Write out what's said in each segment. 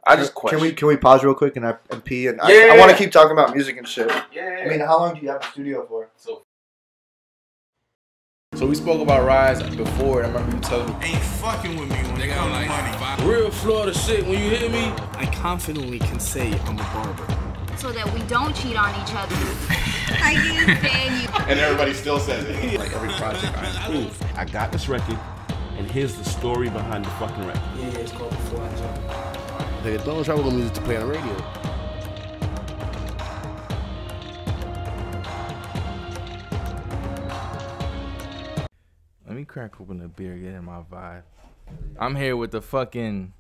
I just question. Can we pause real quick and pee? And yeah, I want to keep talking about music and shit. Yeah. I mean, how long do you have the studio for? So we spoke about Rise before, and I remember you telling me, ain't fucking with me when they got like money. Real Florida shit, when you hear me, I confidently can say I'm a barber. So that we don't cheat on each other. I can't stand you. And everybody still says it. like every project I improve. I got this record, and here's the story behind the fucking record. Yeah, it's called Before I Jump. Nigga, don't try with music to play on the radio. Let me crack open the beer, get in my vibe. I'm here with the fucking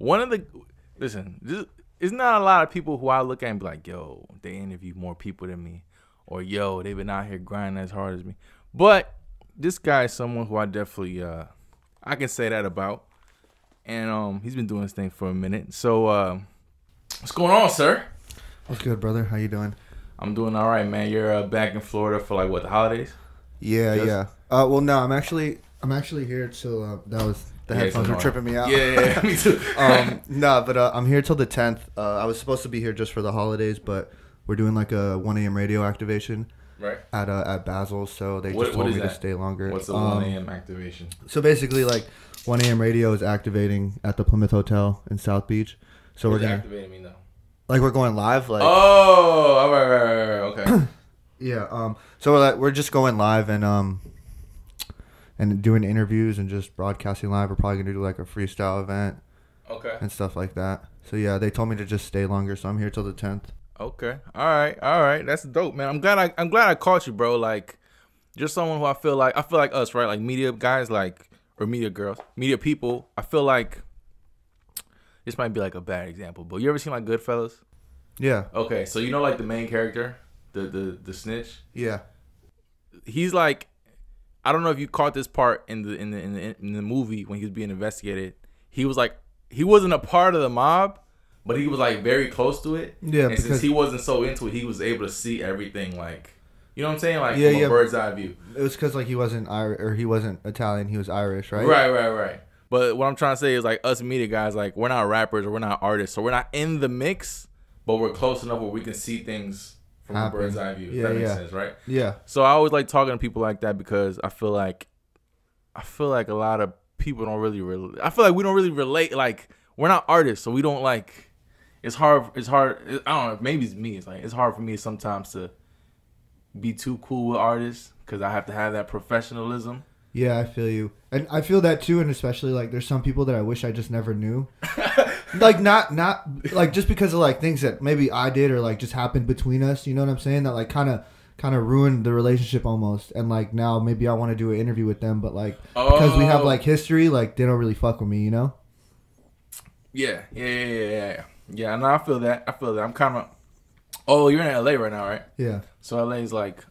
listen, it's not a lot of people who I look at and be like, yo, they interview more people than me. Or yo, they've been out here grinding as hard as me. But this guy is someone who I definitely I can say that about. And he's been doing this thing for a minute. So what's going on, sir? What's good, brother? How you doing? I'm doing all right, man. You're back in Florida for like what, the holidays? Yeah. Well, no, I'm actually here till the headphones were tripping me out. Yeah, me too. No, but I'm here till the 10th. I was supposed to be here just for the holidays, but we're doing like a 1 a.m. radio activation right at Basel, so they just told me to stay longer. What's the 1 a.m. activation? So basically, like 1 a.m. radio is activating at the Plymouth Hotel in South Beach. So we're gonna activating me now. Like we're going live. Like all right, okay. Yeah. So we're just going live and doing interviews and just broadcasting live. We're probably gonna do like a freestyle event. Okay. And stuff like that. So yeah, they told me to just stay longer, so I'm here till the 10th. Okay. All right. That's dope, man. I'm glad I caught you, bro. Like, just someone who I feel like us, right? Like media guys, like, or media girls, media people. I feel like this might be like a bad example, but you ever seen like Goodfellas? Yeah. Okay, so you know like the main character, the snitch. Yeah. He's like, I don't know if you caught this part in the movie when he was being investigated. He was like, he wasn't a part of the mob, but he was like very close to it. Yeah. And since he wasn't so into it, he was able to see everything like, you know what I'm saying? Like from a bird's eye view. It was because like he wasn't he wasn't Italian, he was Irish, right? Right. But what I'm trying to say is like us media guys, like we're not rappers or we're not artists, so we're not in the mix, but we're close enough where we can see things from a bird's eye view. Yeah, that makes sense, right? Yeah. So I always like talking to people like that because I feel like a lot of people don't really I feel like we don't really relate. Like we're not artists, so we don't like. It's hard. I don't know. Maybe it's me. It's like it's hard for me sometimes to be too cool with artists because I have to have that professionalism. Yeah, I feel you. And I feel that too, and especially like there's some people that I wish I just never knew. Like not like just because of like things that maybe I did or like just happened between us, you know what I'm saying? That like kind of ruined the relationship almost. And like now maybe I want to do an interview with them, but like because we have like history, like they don't really fuck with me, you know? Yeah. Yeah, no, I feel that. I'm kind of. Oh, you're in LA right now, right? Yeah. So LA is like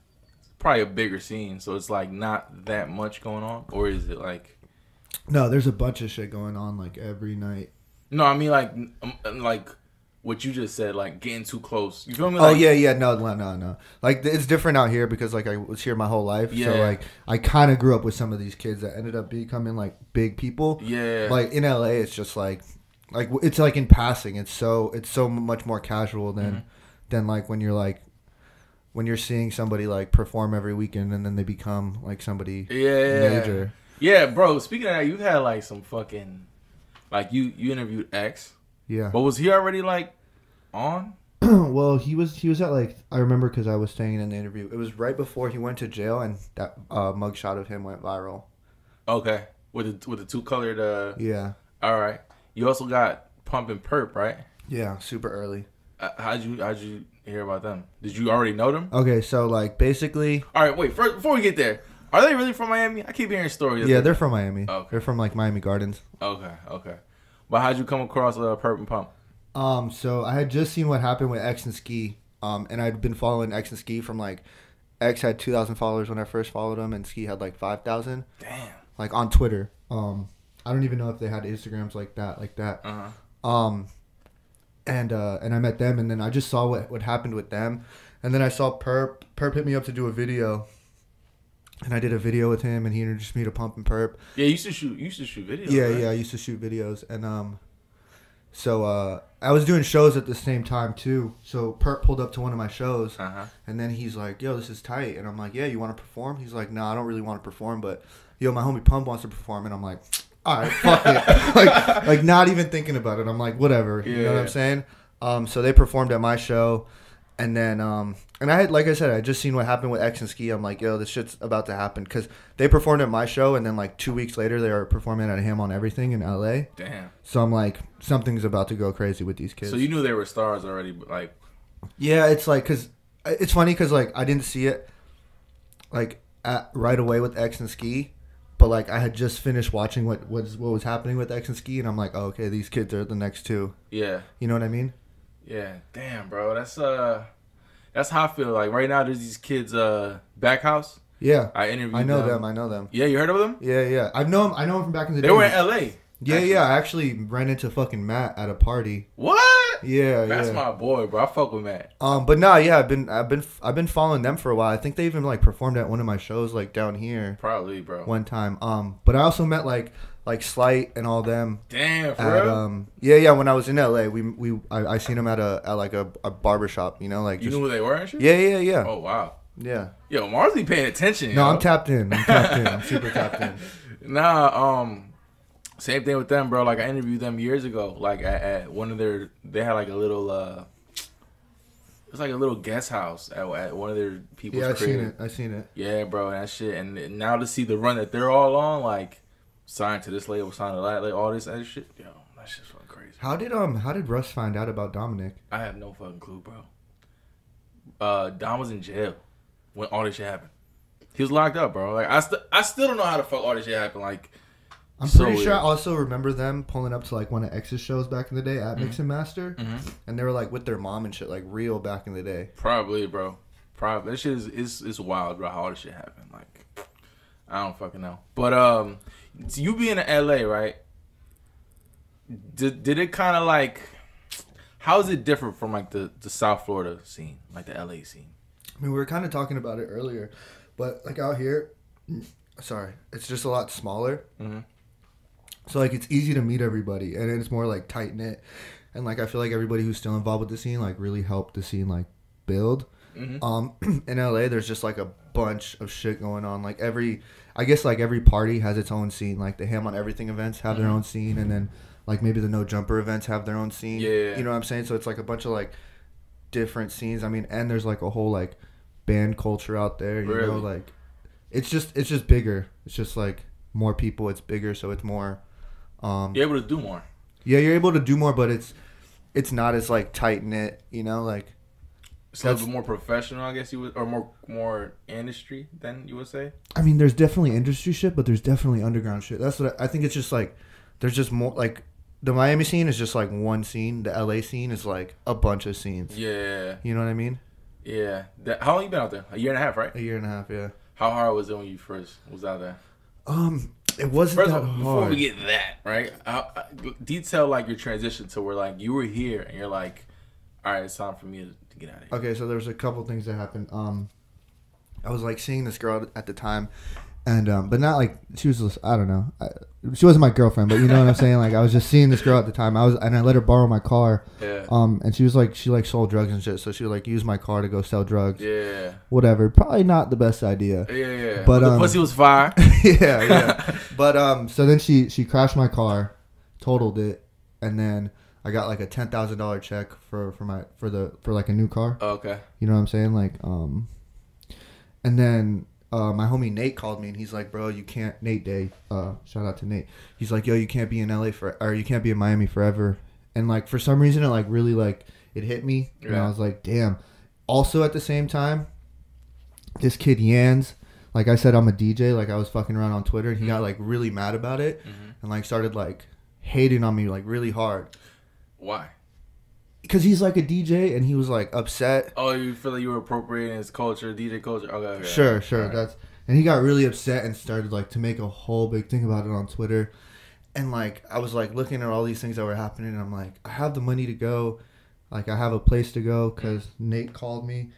probably a bigger scene, so it's like not that much going on, or is it like? No, there's a bunch of shit going on like every night. No, I mean like what you just said, like getting too close. You feel me? Like, oh yeah, no. Like it's different out here because like I was here my whole life, yeah. So like I kind of grew up with some of these kids that ended up becoming like big people. Yeah. Like in LA, it's just like it's like in passing. It's so much more casual than like when you're seeing somebody like perform every weekend and then they become like somebody major. Yeah, bro. Speaking of that, you've had like some fucking like you interviewed X. Yeah. But was he already like on? Well, he was at like I remember because I was staying in the interview. It was right before he went to jail and that mugshot of him went viral. Okay. With the two colored Yeah. All right. You also got Pump and Perp, right? Yeah, super early. How'd you hear about them? Did you already know them? Okay, so like basically. All right, wait. First, before we get there, are they really from Miami? I keep hearing stories. Yeah, they're from Miami. Okay. They're from like Miami Gardens. Okay. But how'd you come across Perp and Pump? So I had just seen what happened with X and Ski, and I'd been following X and Ski from like X had 2,000 followers when I first followed him, and Ski had like 5,000. Damn. Like on Twitter. I don't even know if they had Instagrams like that. And I met them, and then I just saw what happened with them, and then I saw Perp. Perp hit me up to do a video, and I did a video with him, and he introduced me to Pump and Perp. Yeah, you used to shoot videos. Yeah, right? yeah, I used to shoot videos, and So I was doing shows at the same time too. So Perp pulled up to one of my shows, and then he's like, "Yo, this is tight," and I'm like, "Yeah, you want to perform?" He's like, "No, I don't really want to perform, but yo, my homie Pump wants to perform," and I'm like, "All right, fuck it," like not even thinking about it. I'm like, whatever, you know what I'm saying? So they performed at my show, and then and I had, like I said, I just seen what happened with X and Ski. I'm like, yo, this shit's about to happen, because they performed at my show, and then like 2 weeks later they were performing at Ham on Everything in LA. Damn. So I'm like, something's about to go crazy with these kids. So you knew they were stars already, but like, yeah, it's like, cause it's funny, cause like I didn't see it like right away with X and Ski, but like I had just finished watching what was happening with X and Ski, and I'm like, oh, okay, these kids are the next two. Yeah. You know what I mean? Yeah. Damn, bro. That's how I feel. Like right now, there's these kids, Backhouse. Yeah. I interviewed them. I know them. Yeah, you heard of them? Yeah. I know them from back in the day. They were in LA. Yeah. I actually ran into fucking Matt at a party. What? Yeah, That's my boy, bro. I fuck with Matt. But nah, yeah, I've been following them for a while. I think they even like performed at one of my shows like down here. Probably, bro. One time. But I also met like Slight and all them. Damn, for real? Yeah. When I was in LA, I seen them at a barbershop. You know, like you knew who they were and shit? Yeah. Oh wow. Yeah. Yo, Marsley paying attention. No, yo. I'm tapped in. I'm super tapped in. Nah, same thing with them, bro. Like I interviewed them years ago. Like at one of they had like a little it's like a little guest house at one of their people's crib. I seen it. Yeah, bro, that shit. And now to see the run that they're all on, like signed to this label, signed to that, like all this other shit. Yo, that shit's fucking crazy. How did Russ find out about Dominic? I have no fucking clue, bro. Dom was in jail when all this shit happened. He was locked up, bro. Like I still don't know how the fuck all this shit happened. Like I'm so pretty sure weird. I also remember them pulling up to like one of X's shows back in the day at Mix and Master, and they were like with their mom and shit, like real back in the day. Probably, bro. Probably. That shit is wild, bro. How all this shit happened. Like I don't fucking know. But you being in LA, right? Did it kind of like? How is it different from like the South Florida scene, like the LA scene? I mean, we were kind of talking about it earlier, but like out here, it's just a lot smaller. Mm-hmm. So like it's easy to meet everybody, and it's more like tight knit, and like I feel like everybody who's still involved with the scene like really helped the scene like build. Mm-hmm. In LA, there's just like a bunch of shit going on. Like every party has its own scene. Like the Ham on Everything events have their own scene, and then like maybe the No Jumper events have their own scene. Yeah, you know what I'm saying? So it's like a bunch of like different scenes. I mean, and there's like a whole like band culture out there. You know, like it's just bigger. It's just like more people. It's bigger, so it's more. You're able to do more. Yeah, you're able to do more, but it's not as like tight knit. You know, like. It's a little bit more professional, I guess you would, or more industry than you would say. I mean, there's definitely industry shit, but there's definitely underground shit. That's what I think. It's just like there's just more like the Miami scene is just like one scene. The LA scene is like a bunch of scenes. Yeah, you know what I mean? Yeah. How long you been out there? A year and a half, right? A year and a half, yeah. How hard was it when you first was out there? It wasn't that hard. Before we get that, right? Detail like your transition to where like you were here and you're like, all right, it's time for me to get out of here. Okay, so there was a couple things that happened. I was like seeing this girl at the time, and but not like she was. I don't know. She wasn't my girlfriend, but you know what I'm saying. Like I was just seeing this girl at the time. And I let her borrow my car. Yeah. And she was like she sold drugs and shit, so she would like use my car to go sell drugs. Yeah. Whatever. Probably not the best idea. Yeah. But the pussy was fire. Yeah. But so then she crashed my car, totaled it, and then I got like a $10,000 check for like a new car. Oh, okay. You know what I'm saying? Like and then my homie Nate called me and he's like, bro, you can't. Nate Day, shout out to Nate. He's like, yo, you can't be in LA or you can't be in Miami forever. And like for some reason it like really like it hit me, and I was like, damn. Also at the same time, this kid Yans, like I said, I'm a DJ. Like I was fucking around on Twitter, and he got like really mad about it, and like started like hating on me like really hard. Why? Because he's like a DJ, and he was like upset. Oh, you feel like you were appropriating his culture, DJ culture? Okay. Sure. Right. And he got really upset and started like to make a whole big thing about it on Twitter. And like I was like looking at all these things that were happening, and I'm like, I have the money to go, like I have a place to go because Nate called me,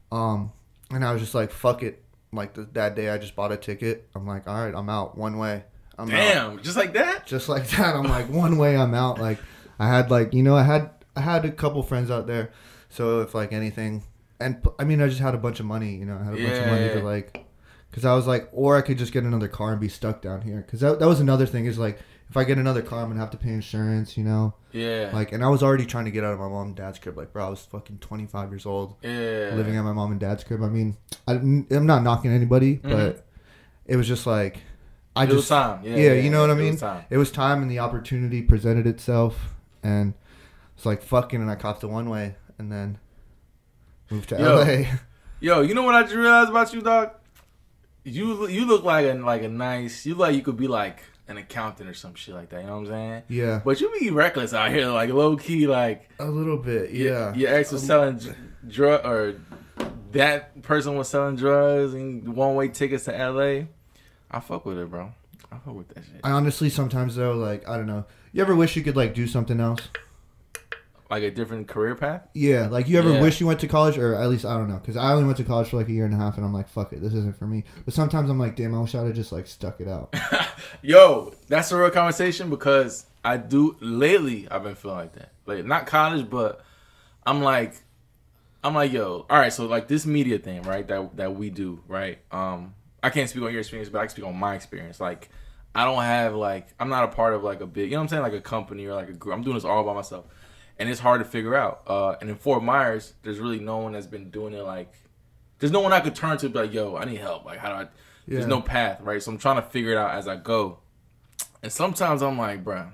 and I was just like, fuck it. Like that day, I just bought a ticket. I'm like, all right, I'm out one way. I'm Damn, out. Just like that? Just like that. I'm like, one way, I'm out. Like I had like, you know, I had a couple friends out there. So if like anything, and I mean, I just had a bunch of money, you know, I had a bunch of money to like, because I was like, or I could just get another car and be stuck down here. Because that was another thing is like, if I get another car, I'm gonna have to pay insurance, you know. Yeah. Like, and I was already trying to get out of my mom and dad's crib. Like, bro, I was fucking 25 years old. Yeah. Living at my mom and dad's crib. I mean, I'm not knocking anybody, but it was just like, it was time. Yeah, you know what I mean? It was time, and the opportunity presented itself, and it's like fucking, and I copped the one way, and then moved to LA. Yo, you know what I just realized about you, dog? You look like a nice. You look like you could be like an accountant or some shit like that. You know what I'm saying? Yeah. But you be reckless out here, like low key, like a little bit. Yeah. Your ex was selling drug, or that person was selling drugs and one-way tickets to LA. I fuck with it, bro. I fuck with that shit. I honestly sometimes though, like, I don't know. You ever wish you could like do something else? Like a different career path? Yeah, like you ever wish you went to college, or at least I don't know, because I only went to college for like a year and a half, and I'm like, fuck it, this isn't for me. But sometimes I'm like, damn, I wish I'd have just like stuck it out. Yo, that's a real conversation, because lately I've been feeling like that. Like not college, but I'm like, yo, all right, so like this media thing, right? That we do, right? I can't speak on your experience, but I can speak on my experience. Like, I don't have like, I'm not a part of like a big, you know what I'm saying, like a company or like a group. I'm doing this all by myself. And it's hard to figure out. And in Fort Myers, there's really no one that's been doing it. Like, there's no one I could turn to be like, yo, I need help. Like, how do I? There's no path, right? So I'm trying to figure it out as I go. And sometimes I'm like, bro,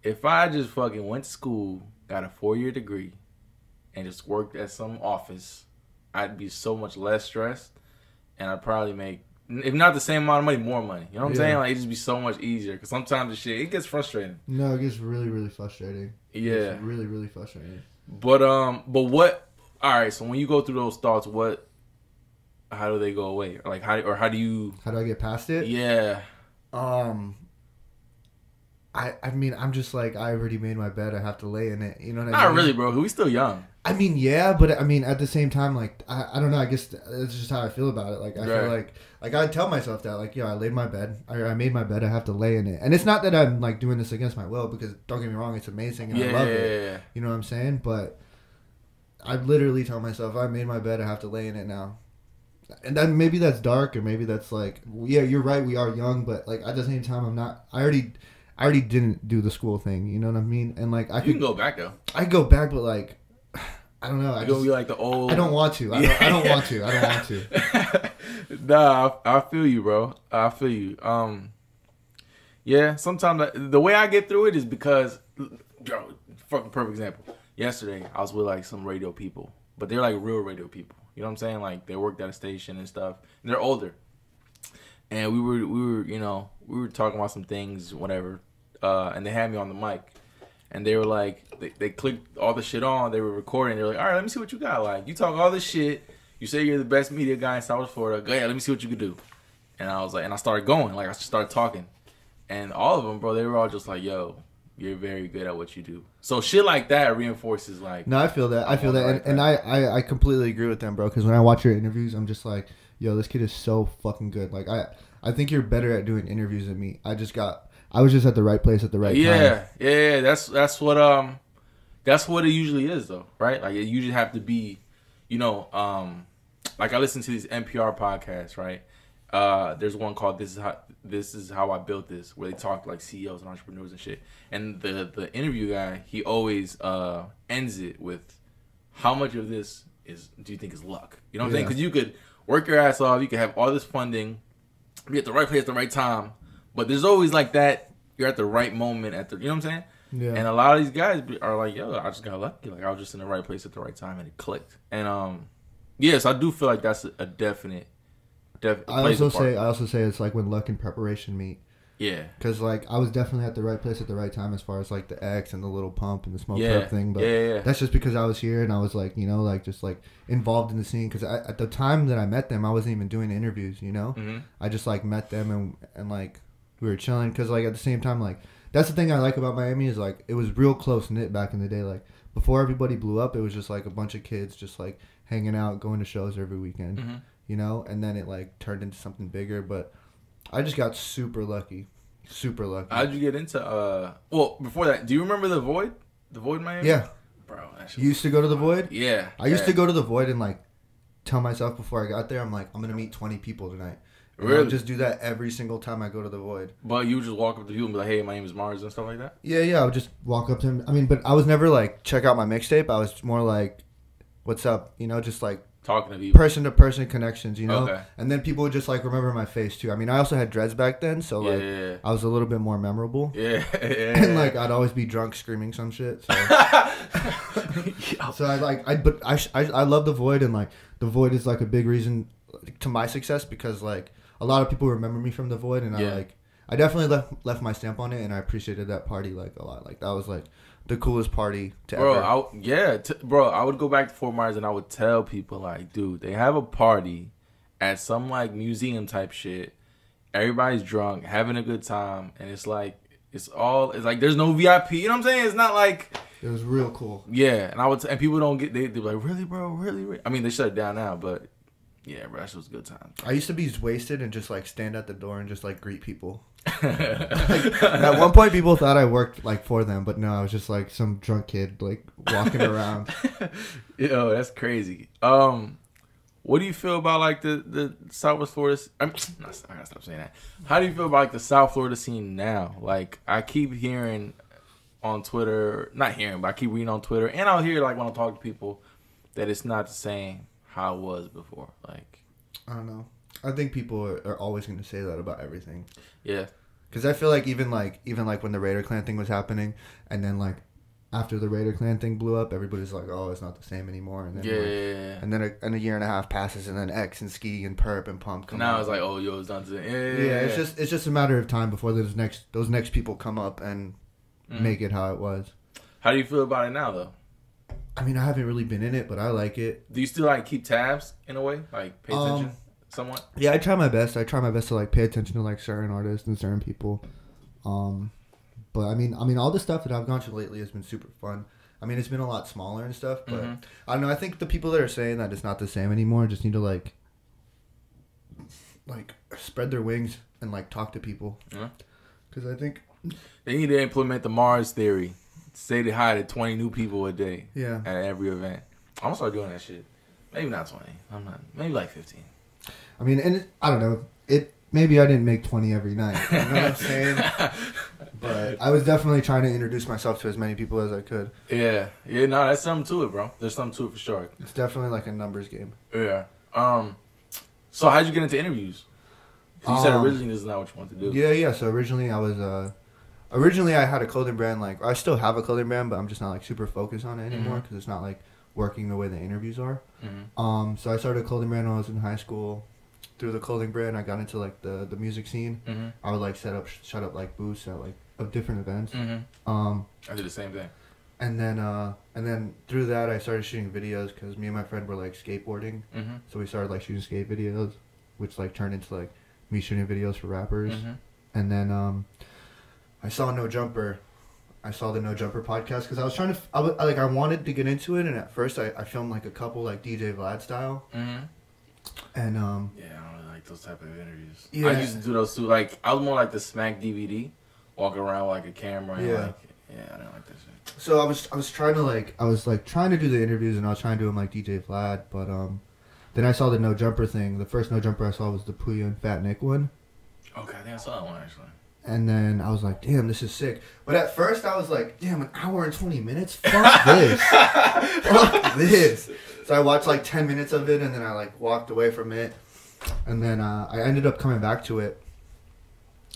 if I just fucking went to school, got a 4-year degree, and just worked at some office, I'd be so much less stressed, and I'd probably make, if not the same amount of money, more money. You know what I'm saying? Like, it'd just be so much easier. Because sometimes the shit, it gets frustrating. No, it gets really, really frustrating. Yeah. It's really, really frustrating. But what, all right, so when you go through those thoughts, how do they go away? Like, how do you... How do I get past it? Yeah. I mean, I'm just like, I already made my bed. I have to lay in it. You know what I mean? Not really, bro. We still young. I mean, yeah, but I mean, at the same time, like, I don't know. I guess that's just how I feel about it. Like, I feel like I tell myself that, like, yo, I laid my bed. I made my bed. I have to lay in it. And it's not that I'm, like, doing this against my will, because don't get me wrong, it's amazing and I love it. You know what I'm saying? But I literally tell myself, I made my bed. I have to lay in it now. And then maybe that's dark, or maybe that's like, yeah, you're right. We are young, but like at the same time, I'm not. I already didn't do the school thing. You know what I mean? And like, You can go back though. I go back, but like, I don't know. I go be like the old. I don't want to. I don't want to. I don't want to. Nah, I feel you, bro. I feel you. Yeah. Sometimes the way I get through it is because, bro, fucking perfect example. Yesterday, I was with like some radio people, but they're like real radio people. You know what I'm saying? Like they worked at a station and stuff, and they're older. And we were talking about some things, whatever. And they had me on the mic, and they were like, they clicked all the shit on. They were recording. They're like, all right, let me see what you got. Like, you talk all this shit. You say you're the best media guy in South Florida. Go ahead, let me see what you can do. And I was like, and I started going. Like, I just started talking, and all of them, bro, they were all just like, yo, you're very good at what you do. So shit like that reinforces like. No, I feel that. I feel that, and I completely agree with them, bro. Because when I watch your interviews, I'm just like, yo, this kid is so fucking good. Like I think you're better at doing interviews than me. I was just at the right place at the right time. Yeah. That's what it usually is though, right? Like it usually have to be, like I listen to these NPR podcasts, right? There's one called This is how I built this, where they talk to like CEOs and entrepreneurs and shit. And the interview guy, he always ends it with, how much of this do you think is luck? You know what I'm saying? Because you could work your ass off, you could have all this funding, be at the right place at the right time, but there's always like that, you're at the right moment you know what I'm saying? Yeah. And a lot of these guys are like, yo, I just got lucky. Like I was just in the right place at the right time and it clicked. And yes, I do feel like that's a definite. I also say it's like when luck and preparation meet. Yeah. Because like I was definitely at the right place at the right time as far as like the X and the little pump and the smoke prep thing. But that's just because I was here and I was like, like just like involved in the scene. Because at the time that I met them, I wasn't even doing interviews. Mm-hmm. I just like met them and like we were chilling. Because like at the same time, like that's the thing I like about Miami is like it was real close knit back in the day. Like before everybody blew up, it was just like a bunch of kids just like hanging out, going to shows every weekend. Mm-hmm. And then it like turned into something bigger. But I just got super lucky. Super lucky. How'd you get into well, before that, do you remember the Void? The Void Miami? Yeah. Bro, that shit You used to go to the Void? Yeah. I used to go to the Void and like tell myself before I got there, I'm like, I'm gonna meet 20 people tonight. And I would just do that every single time I go to the Void. But you would just walk up to people and be like, hey, my name is Mars and stuff like that? Yeah, I would just walk up to him. I mean, but I was never like, check out my mixtape. I was more like, what's up? You know, just like talking to people. Person to person connections, you know? Okay. And then people would just like remember my face too. I mean, I also had dreads back then, so like I was a little bit more memorable. Yeah. And like I'd always be drunk screaming some shit. So, so I love the Void, and like the Void is like a big reason to my success because like a lot of people remember me from the Void, and I definitely left my stamp on it, and I appreciated that party like a lot. Like that was like the coolest party to ever. Bro, I would go back to Fort Myers and I would tell people like, dude, they have a party at some like museum type shit. Everybody's drunk, having a good time, and it's like it's like there's no VIP. You know what I'm saying? It's not like it was real cool. Yeah, and people don't get they're like, really, bro, really? I mean, they shut it down now, but yeah, bro, that was a good time. I used to be wasted and just like stand at the door and just like greet people. Like, at one point, people thought I worked like for them, but no, I was just like some drunk kid like walking around. Yo, that's crazy. What do you feel about like the Southwest Florida? I gotta stop saying that. How do you feel about like the South Florida scene now? Like I keep hearing on Twitter, not hearing, but I keep reading on Twitter, and I'll hear like when I talk to people that it's not the same how it was before. Like I don't know. I think people are always going to say that about everything. Yeah. Because I feel like even like when the Raider Clan thing was happening, and then like after the Raider Clan thing blew up, everybody's like, oh, it's not the same anymore. And then and then a year and a half passes, and then X and Ski and Perp and Pump come now up. It's like, oh, yo, it's done to it's just a matter of time before those next people come up and make it how it was. How do you feel about it now, though? I mean, I haven't really been in it, but I like it. Do you still like keep tabs in a way, like pay attention somewhat? Yeah, I try my best. I try my best to like pay attention to like certain artists and certain people. But I mean, all the stuff that I've gone to lately has been super fun. I mean, it's been a lot smaller and stuff, but I don't know. I think the people that are saying that it's not the same anymore just need to like spread their wings and like talk to people. Because I think they need to implement the Mars theory. Say hi to 20 new people a day. Yeah. At every event. I'm gonna start doing that shit. Maybe not 20. I'm not. Maybe like 15. I mean, and I don't know. Maybe I didn't make 20 every night. You know what I'm saying? But I was definitely trying to introduce myself to as many people as I could. Yeah. Yeah, no, that's something to it, bro. There's something to it for sure. It's definitely like a numbers game. Yeah. So how'd you get into interviews? You said originally this is not what you wanted to do. Yeah. So originally I was... Originally, I had a clothing brand. Like, I still have a clothing brand, but I'm just not like super focused on it anymore because it's not like working the way the interviews are. So I started a clothing brand when I was in high school. Through the clothing brand, I got into like the music scene. I would like shut up like booths at like of different events. I did the same thing. And then through that, I started shooting videos because me and my friend were like skateboarding. So we started like shooting skate videos, which like turned into like me shooting videos for rappers. And then I saw No Jumper. I saw the No Jumper podcast because I was trying to. I wanted to get into it, and at first I filmed like a couple like DJ Vlad style. And yeah, I don't really like those type of interviews. Yeah. I used to do those too. Like I was more like the Smack DVD, walking around with like a camera. And I didn't like that shit. So I was trying to do the interviews, and I was trying to do them like DJ Vlad, but then I saw the No Jumper thing. The first No Jumper I saw was the Puya and Fat Nick one. Okay, I think I saw that one actually. And then I was like, damn, this is sick. But at first I was like, damn, an hour and 20 minutes? Fuck this. Fuck this. So I watched like 10 minutes of it, and then I like walked away from it. And then I ended up coming back to it.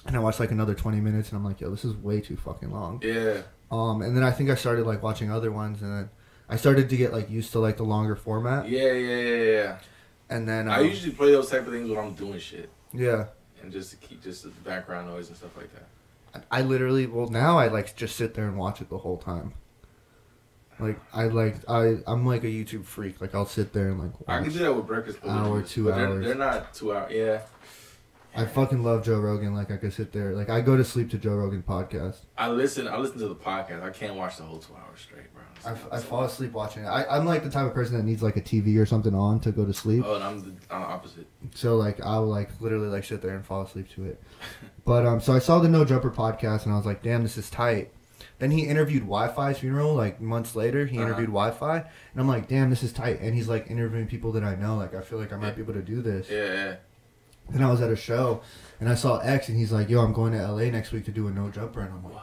And I watched like another 20 minutes, and I'm like, yo, this is way too fucking long. Yeah. And then I think I started like watching other ones, and then I started to get like used to like the longer format. Yeah. And then I usually play those type of things when I'm doing shit. Yeah. And just to keep just the background noise and stuff like that. I literally, now I like just sit there and watch it the whole time. Like I'm like a YouTube freak. Like I'll sit there and like watch. I can do that with Breakfast Club. Hour, 2 hours. They're not 2 hours. Yeah. I fucking love Joe Rogan. Like, I could sit there. Like, I go to sleep to Joe Rogan podcast. I listen to the podcast. I can't watch the whole 2 hours straight, bro. I fall asleep watching it. I'm like the type of person that needs like a TV or something on to go to sleep. Oh, and I'm the opposite. So like I'll like literally like sit there and fall asleep to it. But so I saw the No Jumper podcast and I was like, damn, this is tight. Then he interviewed Wi-Fi's funeral like months later. He interviewed Wi-Fi and I'm like, damn, this is tight. And he's like interviewing people that I know. Like I feel like I might be able to do this. Yeah. Then I was at a show and I saw X and he's like, yo, I'm going to LA next week to do a No Jumper. And I'm like,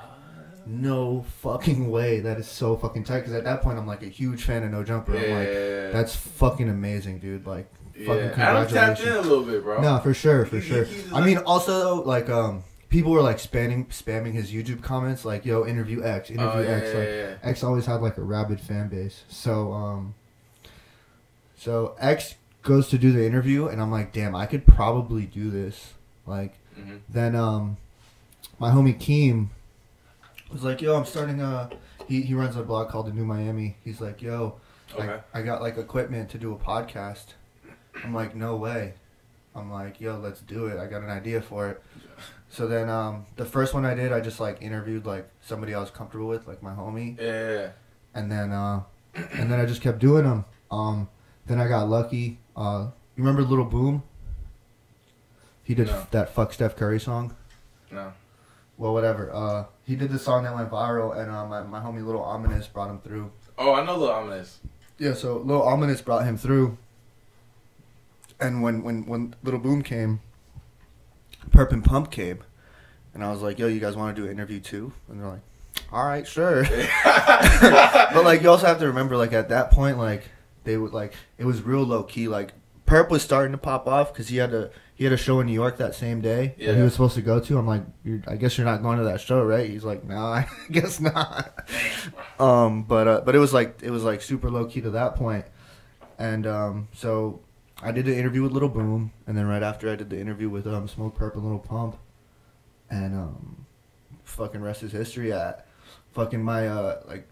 no fucking way. That is so fucking tight. Because at that point, I'm like a huge fan of No Jumper. I'm like, that's fucking amazing, dude. Like, fucking congratulations. Adam tapped in a little bit, bro. No, for sure. I mean, also, though, like, people were like spamming his YouTube comments, like, yo, interview X. X always had like a rabid fan base. So X goes to do the interview, and I'm like, damn, I could probably do this. Like, then my homie Keem was like, yo, I'm starting he runs a blog called The New Miami. He's like, yo, I got like equipment to do a podcast. I'm like, no way. I'm like, yo, let's do it. I got an idea for it. So then the first one I did, I just like interviewed like somebody I was comfortable with, like my homie. Yeah. And then I just kept doing them. Then I got lucky. You remember Little Boom? He did that Fuck Steph Curry song. No. Well, whatever. He did the song that went viral, and my homie Little Ominous brought him through. Oh, I know Little Ominous. Yeah, so Little Ominous brought him through. And when Little Boom came, Perp and Pump came, and I was like, yo, you guys want to do an interview too? And they're like, all right, sure. But like, you also have to remember, like at that point, like they would like it was real low key. Like Perp was starting to pop off because he had a show in New York that same day that he was supposed to go to. I'm like, I guess you're not going to that show, right? He's like, no, I guess not. But it was like super low key to that point. And so I did the interview with Little Boom, and then right after I did the interview with Smoke Perp and Little Pump, and fucking rest is history. Fucking my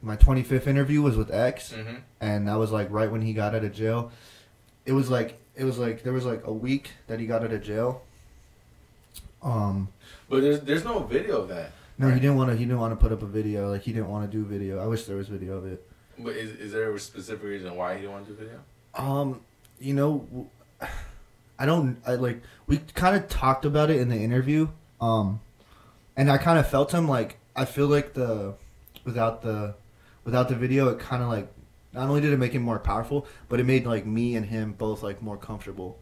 25th interview was with X, and that was like right when he got out of jail. It was like there was like a week that he got out of jail. But there's no video of that. No, right? He didn't want to put up a video. Like he didn't want to do video. I wish there was video of it. But is there a specific reason why he didn't want to do video? You know, we kind of talked about it in the interview. And I kind of felt him like I feel like without the video, it kind of like. Not only did it make him more powerful, but it made like me and him both like more comfortable.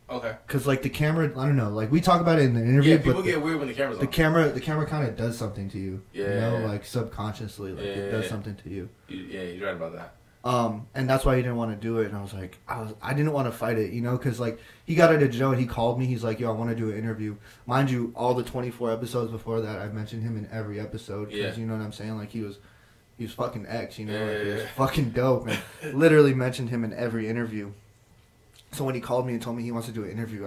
Okay. Cause like the camera, I don't know, like we talk about it in the interview. Yeah, people get weird when the camera's on. The camera kind of does something to you. Yeah. You know, like subconsciously, like it does something to you. You're right about that. And that's why he didn't want to do it. And I was like, I didn't want to fight it, you know, cause like he got out of jail and he called me. He's like, yo, I want to do an interview. Mind you, all the 24 episodes before that, I've mentioned him in every episode. Cause you know what I'm saying? Like he was fucking X, you know, like, he was fucking dope, and literally mentioned him in every interview. So when he called me and told me he wants to do an interview,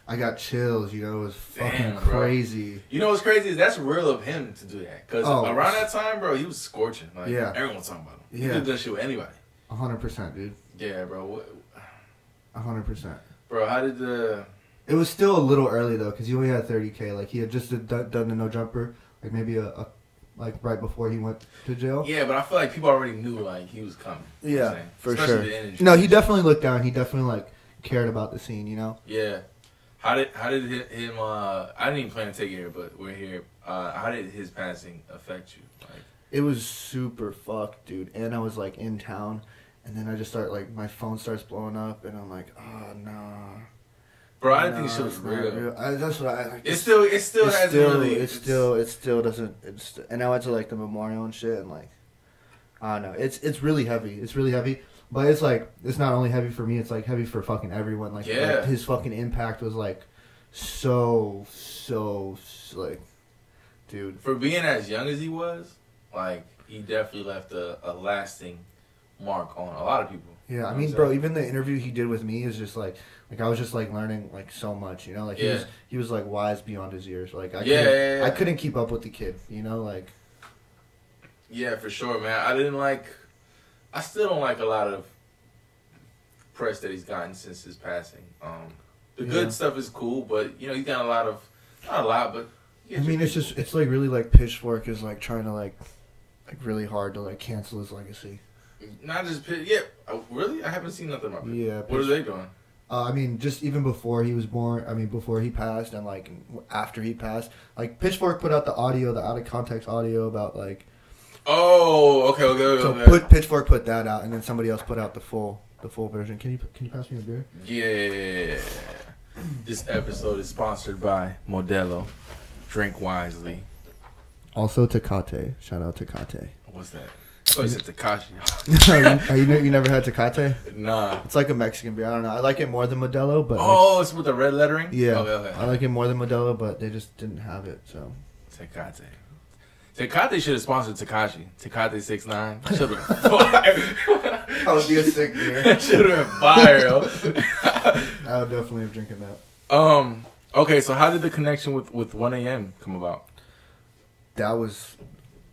I got chills, you know, it was fucking crazy. You know what's crazy is that's real of him to do that, because around that time, bro, he was scorching. Like, everyone was talking about him. He could have done shit with anybody. 100%, dude. Yeah, bro. 100%. Bro, how did the... It was still a little early, though, because he only had 30K. Like, he had just done the No Jumper, like maybe like right before he went to jail. Yeah, but I feel like people already knew like he was coming. Yeah, for sure. No, he definitely looked down. He definitely like cared about the scene, you know. Yeah. How did him? I didn't even plan to take it here, but we're here. How did his passing affect you? Like, it was super fucked, dude. And I was like in town, and then I just start like my phone starts blowing up, and I'm like, oh no. Bro, I didn't think shit was real. That's what I. Like, it still doesn't. And I went to like the memorial and shit, and like, I don't know. It's really heavy. It's really heavy, but it's like it's not only heavy for me. It's like heavy for fucking everyone. Like, like his fucking impact was like so like, dude. For being as young as he was, like he definitely left a lasting mark on a lot of people. Yeah, I mean, bro, even the interview he did with me is just like I was just like learning like so much, you know, like he was like wise beyond his years. Like I couldn't keep up with the kid, you know, like. Yeah, for sure, man. I still don't like a lot of press that he's gotten since his passing. The good stuff is cool, but you know, you got a lot of, not a lot, but. I mean, it's like really like Pitchfork is like trying to like really hard to like cancel his legacy. Not just really? I haven't seen nothing about it. Yeah. What are they doing? I mean, just even before he was born, I mean, before he passed and like after he passed, like Pitchfork put out the audio, the out of context audio about like. Oh, okay. So Pitchfork put that out, and then somebody else put out the full version. Can you pass me a beer? Yeah. This episode is sponsored by Modelo. Drink wisely. Also Tecate. Shout out Tecate. What's that? Oh, you said Tekashi. you never had Tecate? Nah. It's like a Mexican beer. I don't know. I like it more than Modelo, but it's with the red lettering? Yeah. Okay. I like it more than Modelo, but they just didn't have it, so. Tecate. Tecate should have sponsored Tekashi. Tecate 6ix9ine. Should have been fire. That would be a sick beer. That should have been fire, yo. I would definitely have drinking that. Okay, so how did the connection with 1AM come about? That was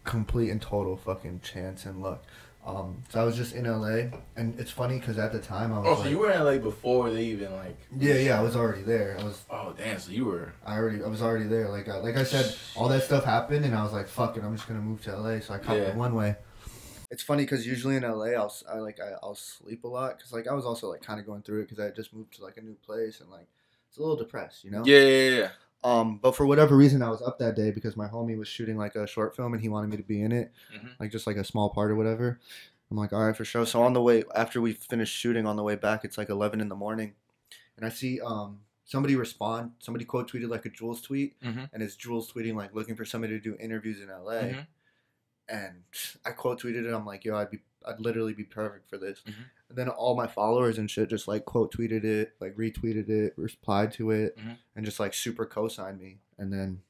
complete and total fucking chance and luck. So I was just in LA, and it's funny because at the time I was. So you were in LA before they even like. Yeah, I was already there. Oh damn! So you were. I was already there. Like I said, all that stuff happened, and I was like, "Fuck it, I'm just gonna move to LA." So I caught the one way. It's funny because usually in LA, I'll sleep a lot because like I was also like kind of going through it because I had just moved to like a new place and like it's a little depressed, you know. Yeah. But for whatever reason, I was up that day because my homie was shooting like a short film and he wanted me to be in it, like just like a small part or whatever. I'm like, all right, for sure. So on the way, after we finished shooting, on the way back, it's like 11 in the morning, and I see somebody respond. Somebody quote tweeted like a JulZ tweet, and it's JulZ tweeting like looking for somebody to do interviews in LA, and I quote tweeted it. I'm like, yo, I'd literally be perfect for this. And then all my followers and shit just like quote tweeted it, like retweeted it, replied to it, and just like super co-signed me. And then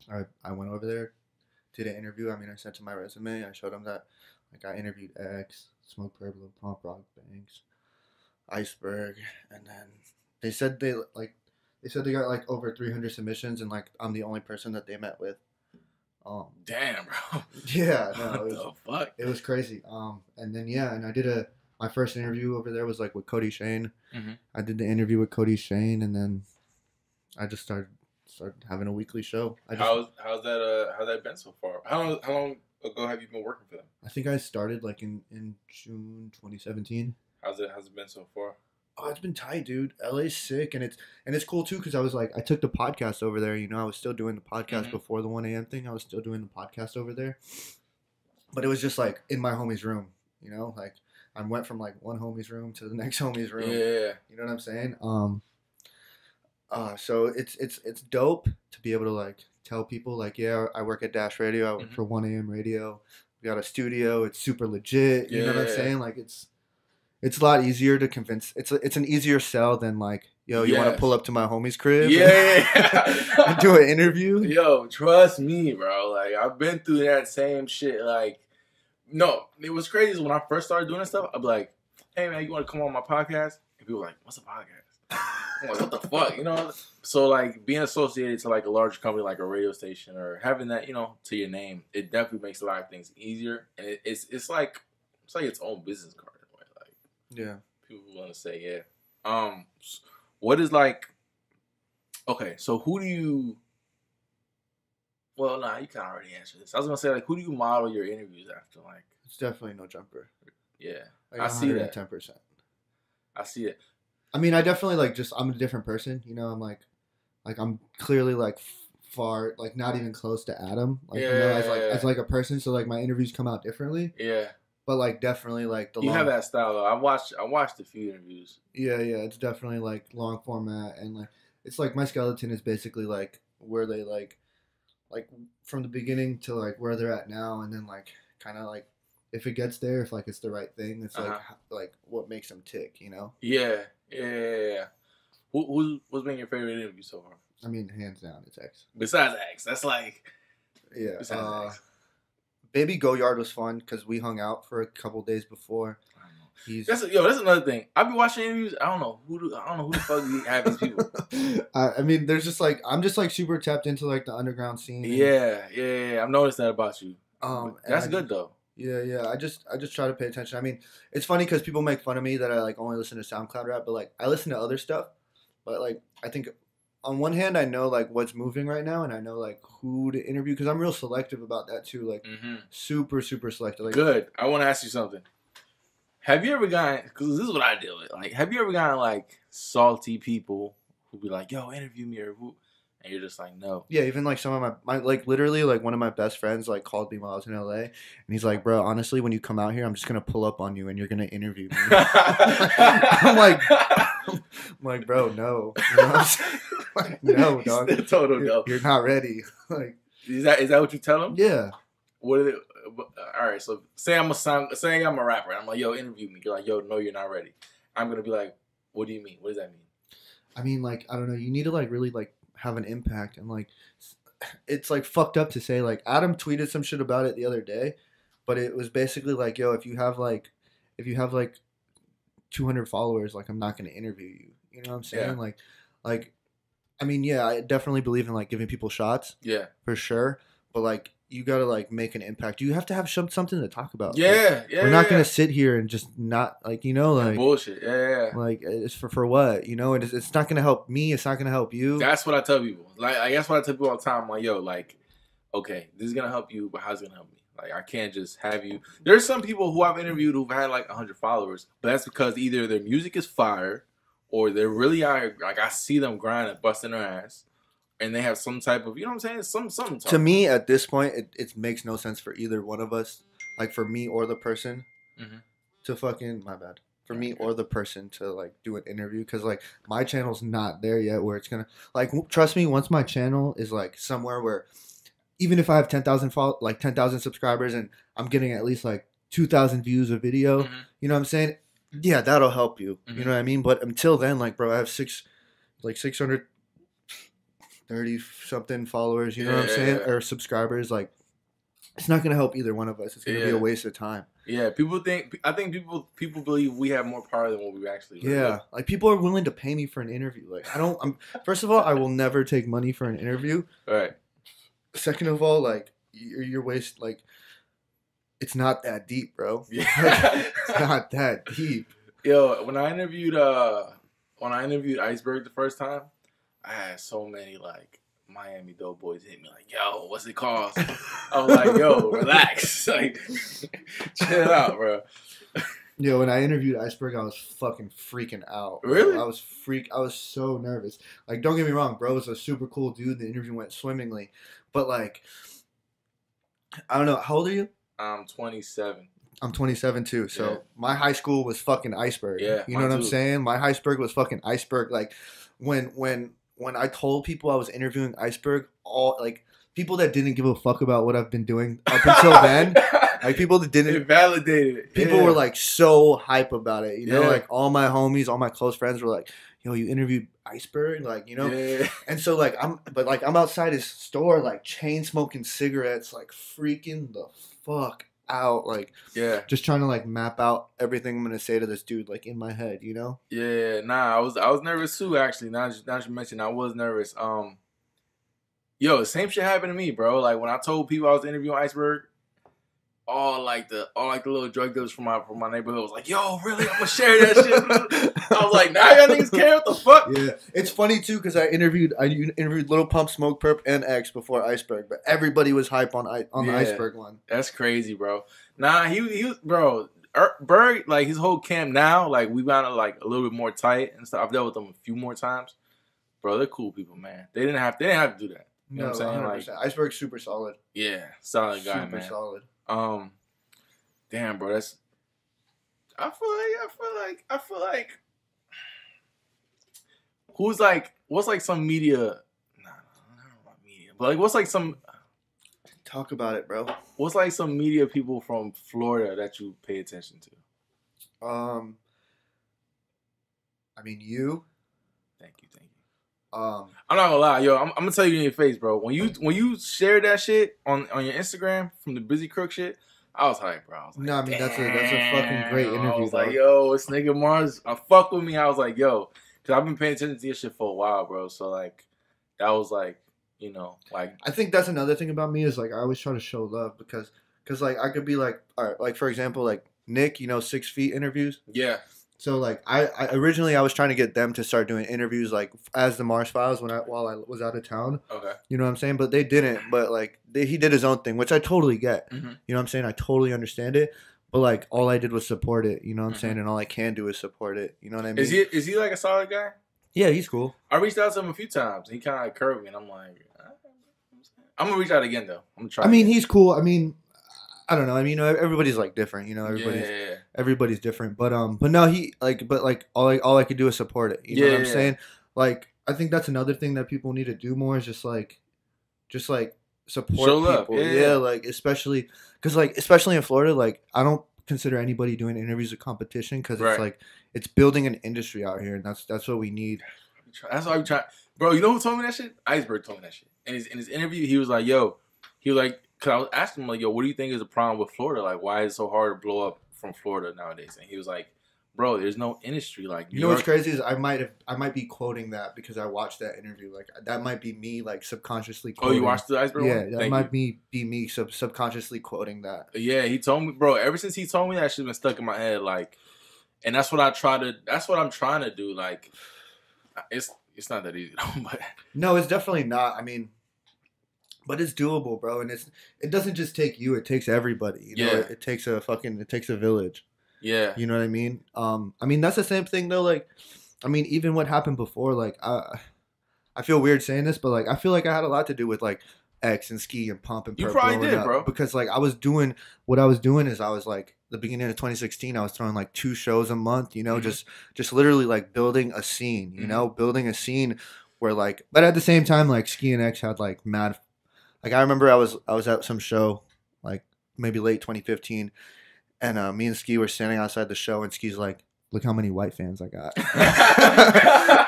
I went over there, did an interview. I mean, I sent to my resume. I showed them that like I interviewed X, Smoke Purple, Pump Rock Banks, Iceberg, and then they said they got like over 300 submissions, and like I'm the only person that they met with. Damn, bro. Yeah, no, what the fuck? It was crazy. And then and I did my first interview over there was like with Cody Shane. I did the interview with Cody Shane, and then I just started having a weekly show. How's that been so far? How long ago have you been working for them? I think I started like in June 2017. How's it been so far? Oh, it's been tight, dude. LA's sick, and it's cool too because I was like, I took the podcast over there. You know, I was still doing the podcast before the 1 a.m. thing. I was still doing the podcast over there, but it was just like in my homie's room. You know, like I went from like one homie's room to the next homie's room. Yeah, you know what I'm saying? So it's dope to be able to like tell people like, yeah, I work at Dash Radio. I work for 1 a.m. Radio. We got a studio. It's super legit. You know what I'm saying? Like it's a lot easier to convince. It's an easier sell than like, yo, you want to pull up to my homie's crib? And do an interview? Yo, trust me, bro. Like I've been through that same shit. Like, no, it was crazy is when I first started doing this stuff. I'd be like, hey man, you want to come on my podcast? And people were like, what's a podcast? I'm like, what the fuck, you know? So like being associated to like a large company like a radio station or having that, you know, to your name, it definitely makes a lot of things easier. And it's like its own business card. Yeah. People want to say, yeah. What is like, okay, so who do you, well, nah, you can already answer this. I was going to say, like, who do you model your interviews after? Like, it's definitely No Jumper. Yeah. Like I see that. 10%. I see it. I mean, I definitely, like, I'm a different person. You know, I'm like I'm clearly, like, far, like, not even close to Adam. Like, you know, as like a person. So, like, my interviews come out differently. Yeah. But like definitely like you have that style though. I watched a few interviews. Yeah, it's definitely like long format and like it's like my skeleton is basically like where they like from the beginning to like where they're at now, and then like kind of like if it gets there, if like it's the right thing, it's like what makes them tick, you know? Yeah. What's been your favorite interview so far? I mean, hands down, it's X. Besides X, that's like X. Baby Goyard was fun because we hung out for a couple days before. That's another thing. I be watching interviews. I don't know who the fuck you have these people. I mean, there's just like I'm just like super tapped into like the underground scene. Yeah. I've noticed that about you. That's good though. Yeah. I just try to pay attention. I mean, it's funny because people make fun of me that I like only listen to SoundCloud rap, but like I listen to other stuff. But like, I think on one hand, I know like what's moving right now, and I know like who to interview because I'm real selective about that too. Like, super selective. Like, good. I want to ask you something. Have you ever gotten? Because this is what I deal with. Like, have you ever gotten like salty people who be like, "Yo, interview me," or who, and you're just like, "No." Yeah, even like some of my like literally like one of my best friends like called me while I was in LA, and he's like, "Bro, honestly, when you come out here, I'm just gonna pull up on you and you're gonna interview me." I'm like, bro, no. You know what I'm saying? Like, no, dog. Total no. You're not ready. Like, is that what you tell them? yeah. What are they? All right, so say I'm a rapper. And I'm like, yo, interview me. You're like, yo, no, you're not ready. I'm gonna be like, what do you mean? What does that mean? I mean, like, I don't know. You need to like really like have an impact, and like, it's like fucked up to say. Like, Adam tweeted some shit about it the other day, but it was basically like, yo, if you have like 200 followers, like, I'm not gonna interview you. You know what I'm saying? Yeah. Like, I mean, yeah, I definitely believe in like giving people shots. Yeah, for sure. But like, you gotta like make an impact. You have to have something to talk about. Yeah, like, we're not gonna sit here and just not like, you know, like bullshit. Yeah. Like, it's for what, you know? It's not gonna help me. It's not gonna help you. That's what I tell people. Like, that's what I tell people all the time. I'm like, yo, like, okay, this is gonna help you, but how's it gonna help me? Like, I can't just have you. There's some people who I've interviewed who've had like 100 followers, but that's because either their music is fire, or they're really out. Like, I see them grinding, busting their ass. And they have some type of, you know what I'm saying? Something. To me, at this point, it makes no sense for either one of us. Like, for me or the person to fucking, my bad. For me or the person to, like, do an interview. Because, like, my channel's not there yet where it's going to, like, trust me, once my channel is, like, somewhere where, even if I have 10,000 subscribers and I'm getting at least, like, 2,000 views a video, you know what I'm saying? Yeah, that'll help you. You know what I mean? But until then, like, bro, I have 630 something followers, you know what I'm saying? Or subscribers. Like, it's not gonna help either one of us. It's gonna be a waste of time. Yeah, I think people believe we have more power than what we actually do. Yeah, like, people are willing to pay me for an interview. Like, first of all, I will never take money for an interview. Right. Second of all, like, you're waste, like, it's not that deep, bro. Yeah. Like, it's not that deep. Yo, when I interviewed Iceberg the first time, I had so many, like, Miami dope boys hit me like, yo, what's it cost? I was like, yo, relax. Like, chill out, bro. Yo, when I interviewed Iceberg, I was fucking freaking out. Really? Bro. I was so nervous. Like, don't get me wrong, bro was a super cool dude. The interview went swimmingly. But, like, I don't know. How old are you? I'm 27. I'm 27 too. So my high school was fucking Iceberg. Yeah. You know what I'm saying? My Iceberg was fucking Iceberg. Like, when I told people I was interviewing Iceberg, all, like, people that didn't give a fuck about what I've been doing up until then, like, people that didn't, it validated it. People were, like, so hype about it, you know? Like, all my homies, all my close friends were like, yo, you interviewed Iceberg? Like, you know? Yeah. And so, like, I'm outside his store, like, chain smoking cigarettes, like, freaking the fuck out, like, just trying to, like, map out everything I'm gonna say to this dude, like, in my head, you know? Yeah, nah, I was nervous too, actually. Now you mentioned, I was nervous. Yo, the same shit happened to me, bro. Like, when I told people I was interviewing Iceberg, all like the little drug dealers from my neighborhood was like, yo, really? I'm gonna share that shit. I was like, nah, y'all niggas care? What the fuck? Yeah, it's funny too because I interviewed Lil Pump, Smoke Perp, and X before Iceberg, but everybody was hype on the Iceberg one. That's crazy, bro. Nah, he bro. Berg, like, his whole camp now, like, we got like a little bit more tight and stuff. I've dealt with them a few more times, bro. They're cool people, man. They didn't have to do that. You know what I'm saying? Like, Iceberg's super solid. Yeah, solid guy, super man. Super solid. Damn, bro, that's. I feel like. Who's like? What's like some media? Nah, I don't know about media, but like, what's like some? Talk about it, bro. What's like some media people from Florida that you pay attention to? I mean, you. Thank you. I'm not gonna lie, yo. I'm gonna tell you in your face, bro. When you shared that shit on your Instagram from the Busy Crook shit, I was hyped, bro. I was like, no, I mean, that's a fucking great interview. I was like, yo, this nigga Mars, fuck with me. I was like, yo, because I've been paying attention to your shit for a while, bro. So, like, that was like, you know, like. I think that's another thing about me is, like, I always try to show love because like, I could be like, all right, like, for example, like, Nick, you know, 6 Feet interviews. Yeah. So like I originally I was trying to get them to start doing interviews like as the Mars Files while I was out of town. Okay. You know what I'm saying? But they didn't. But like he did his own thing, which I totally get. Mm-hmm. You know what I'm saying? I totally understand it. But like all I did was support it. You know what I'm saying? And all I can do is support it. You know what I mean? Is he like a solid guy? Yeah, he's cool. I reached out to him a few times. He kind of like curved me, and I'm like, I'm gonna reach out again though. I'm gonna try. I mean, again. he's cool. I mean, I don't know. I mean, everybody's like different. You know, Yeah. everybody's different. But no, all I could do is support it. You know what I'm saying? Like, I think that's another thing that people need to do more is just like support Show people. love. Yeah, like especially in Florida, like I don't consider anybody doing interviews a competition because it's like it's building an industry out here, and that's what we need. That's why we try, bro. You know who told me that shit? Iceberg told me that shit. And in his interview, he was like, because I was asking him like, yo, what do you think is the problem with Florida? Like, why is it so hard to blow up from Florida nowadays? And he was like, bro, there's no industry like you know what's crazy is I might be quoting that because I watched that interview. Like that might be me like subconsciously quoting. Oh, you watched the Iceberg one? Yeah, that might be me subconsciously quoting that. Yeah, he told me, bro, ever since he told me that shit's been stuck in my head, like, and that's what I'm trying to do. Like, it's not that easy though, but no, it's definitely not. I mean, but it's doable, bro. And it doesn't just take you, it takes everybody. You know, it takes a village. Yeah. You know what I mean? I mean, that's the same thing though. Like, I mean, even what happened before, like, I feel weird saying this, but like, I feel like I had a lot to do with like X and Ski and Pump and you Perp probably blowing did, up. bro. Because like I was doing is I was like the beginning of 2016, I was throwing like 2 shows a month, you know, just literally like building a scene, you know, building a scene where like, but at the same time, like Ski and X had like mad, like I remember I was at some show like maybe late 2015. And me and Ski were standing outside the show, and Ski's like, "Look how many white fans I got."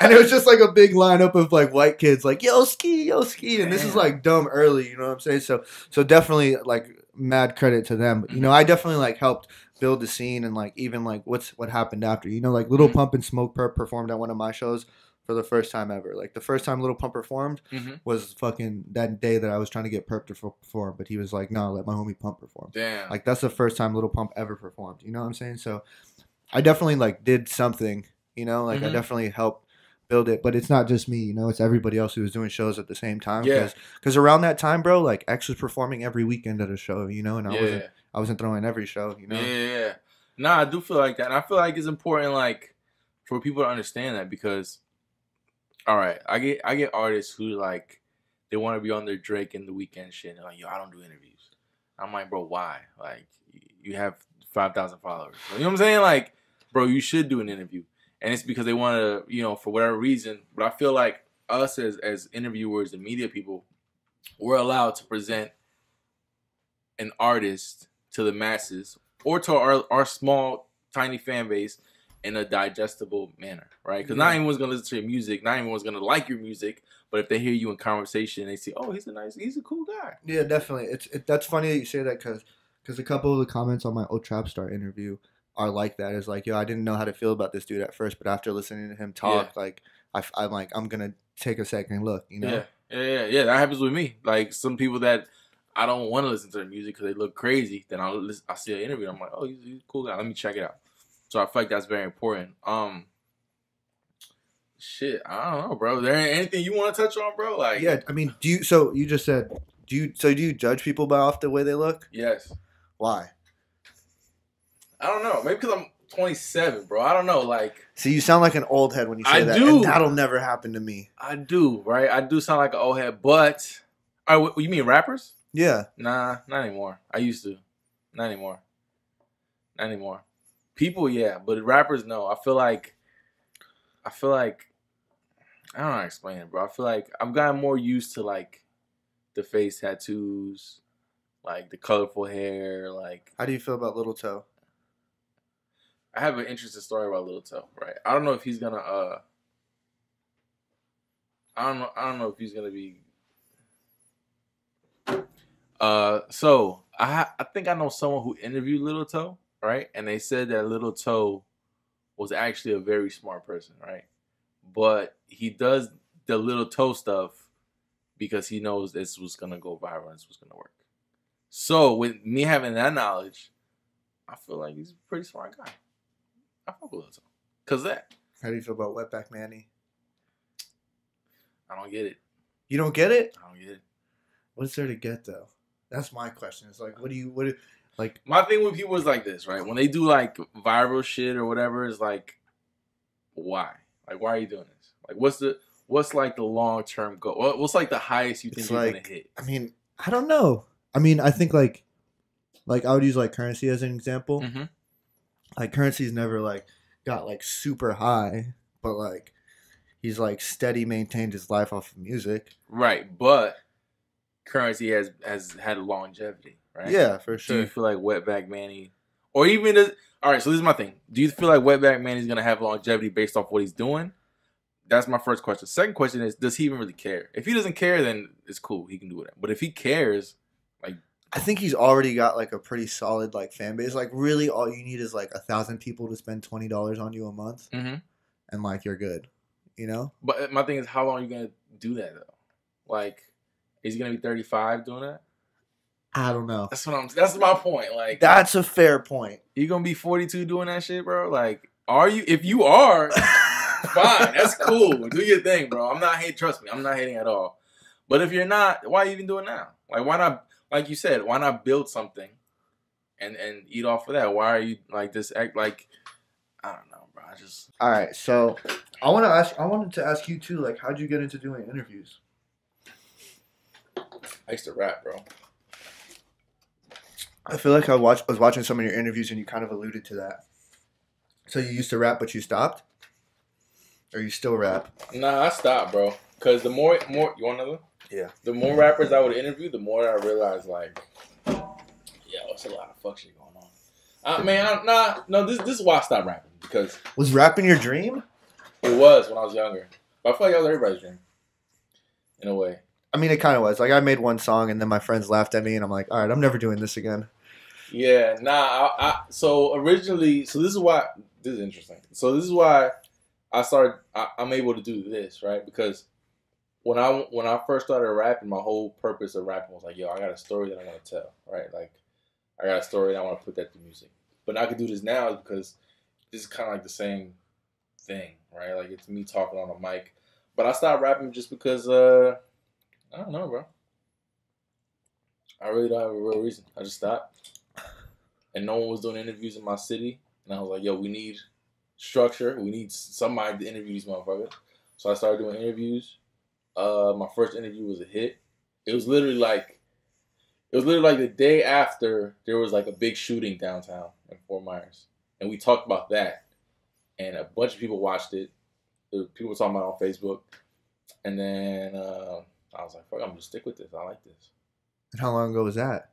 And it was just like a big lineup of like white kids, like yo Ski, and this is like dumb early, you know what I'm saying? So definitely like mad credit to them. But, you know, I definitely like helped build the scene, and like even like what happened after. You know, like Little Pump and Smoke Perp performed at one of my shows for the first time ever. Like the first time Little Pump performed was fucking that day that I was trying to get Perp to perform, but he was like, "No, let my homie Pump perform." Damn. Like that's the first time Little Pump ever performed. You know what I'm saying? So I definitely like did something. You know, like I definitely helped build it. But it's not just me. You know, it's everybody else who was doing shows at the same time. Yeah. Because around that time, bro, like X was performing every weekend at a show. You know, and I wasn't throwing every show. You know. Yeah. Nah, I do feel like that, and I feel like it's important, like, for people to understand that because. All right, I get artists who like they want to be on their Drake and the Weeknd shit. And they're like, yo, I don't do interviews. I'm like, bro, why? Like, you have 5,000 followers. You know what I'm saying? Like, bro, you should do an interview, and it's because they want to, you know, for whatever reason. But I feel like us as interviewers and media people, we're allowed to present an artist to the masses or to our small tiny fan base in a digestible manner, right? Because not everyone's gonna listen to your music, not everyone's gonna like your music, but if they hear you in conversation, they say, "Oh, he's a cool guy." Yeah, definitely. That's funny that you say that because a couple of the comments on my old Trap Star interview are like that. It's like, yo, I didn't know how to feel about this dude at first, but after listening to him talk, like I'm like, I'm gonna take a second look, you know? Yeah. That happens with me. Like some people that I don't want to listen to their music because they look crazy. Then I'll see an interview. I'm like, oh, he's a cool guy. Let me check it out. So I feel like that's very important. Shit, I don't know, bro. Is there anything you want to touch on, bro? Like, yeah, I mean, so you just said, do you judge people by off the way they look? Yes. Why? I don't know. Maybe because I'm 27, bro. I don't know. Like, see, you sound like an old head when you say that. I do. And that'll never happen to me. I do, right? I do sound like an old head, but you mean rappers? Yeah. Nah, not anymore. I used to. Not anymore. People, yeah, but rappers, no. I feel like I don't know how to explain it, bro. I feel like I've gotten more used to like the face tattoos, like the colorful hair, like. How do you feel about Little Toe? I have an interesting story about Little Toe, right? I don't know if he's gonna I don't know if he's gonna be so I think I know someone who interviewed Little Toe, right? And they said that Little Toe was actually a very smart person, right? But he does the Little Toe stuff because he knows this was gonna go viral and this was gonna work. So with me having that knowledge, I feel like he's a pretty smart guy. I fuck with Little Toe. Cause that How do you feel about Wetback Manny? I don't get it. You don't get it? I don't get it. What's there to get though? That's my question. It's like, like? My thing with people is like this, right? When they do like viral shit or whatever, is like, why? Like, why are you doing this? Like, what's like the long term goal? What's like the highest you think It's you're like, gonna hit? I mean, I don't know. I mean, I think like I would use like Currency as an example. Mm-hmm. Like Currency's never like got like super high, but like he's like steady maintained his life off of music. Right, but Currency has had longevity, right? Yeah, for sure. Do you feel like Wetback Manny, or even all right? So this is my thing. Do you feel like Wetback Manny's gonna have longevity based off what he's doing? That's my first question. Second question is, does he even really care? If he doesn't care, then it's cool. He can do it. But if he cares, like, I think he's already got like a pretty solid like fan base. Like really, all you need is like 1,000 people to spend $20 on you a month, and like you're good. You know. But my thing is, how long are you gonna do that though? Like, is he gonna be 35 doing that? I don't know. That's my point. Like, That's a fair point. you gonna be 42 doing that shit, bro? Like, are you? If you are. Fine, that's cool. Do your thing, bro. I'm not hating. Trust me, I'm not hating at all. But if you're not, why even do it now? Like, why not? Like you said, why not build something and eat off of that? Why are you like this? Act like I don't know, bro. All right, so I wanted to ask you too. Like, how'd you get into doing interviews? I used to rap, bro. I feel like I was watching some of your interviews and you kind of alluded to that. So you used to rap, but you stopped. Or you still rap? Nah, I stopped, bro. Cause the more you want another? Yeah. The more rappers I would interview, the more I realized like, yo, it's a lot of fuck shit going on. No, this is why I stopped rapping, because Was rapping your dream? it was when I was younger. But I feel like that was everybody's dream, in a way. I mean, it kind of was. Like, I made one song and then my friends laughed at me and I'm like, all right, I'm never doing this again. Yeah, so originally, this is interesting. So this is why I'm able to do this, right? Because when I first started rapping, my whole purpose of rapping was like, yo, I got a story that I want to tell, right? Like, I got a story and I want to put that to music. But I can do this now because this is kind of like the same thing, right? Like, it's me talking on a mic. But I stopped rapping just because, I don't know, bro. I really don't have a real reason. I just stopped. And no one was doing interviews in my city. And I was like, yo, we need structure. We need somebody to interview these motherfuckers. So I started doing interviews. My first interview was a hit. It was literally like the day after there was like a big shooting downtown in Fort Myers. And we talked about that. And a bunch of people watched it. People were talking about it on Facebook. And then I was like, fuck, I'm going to stick with this. I like this. And how long ago was that?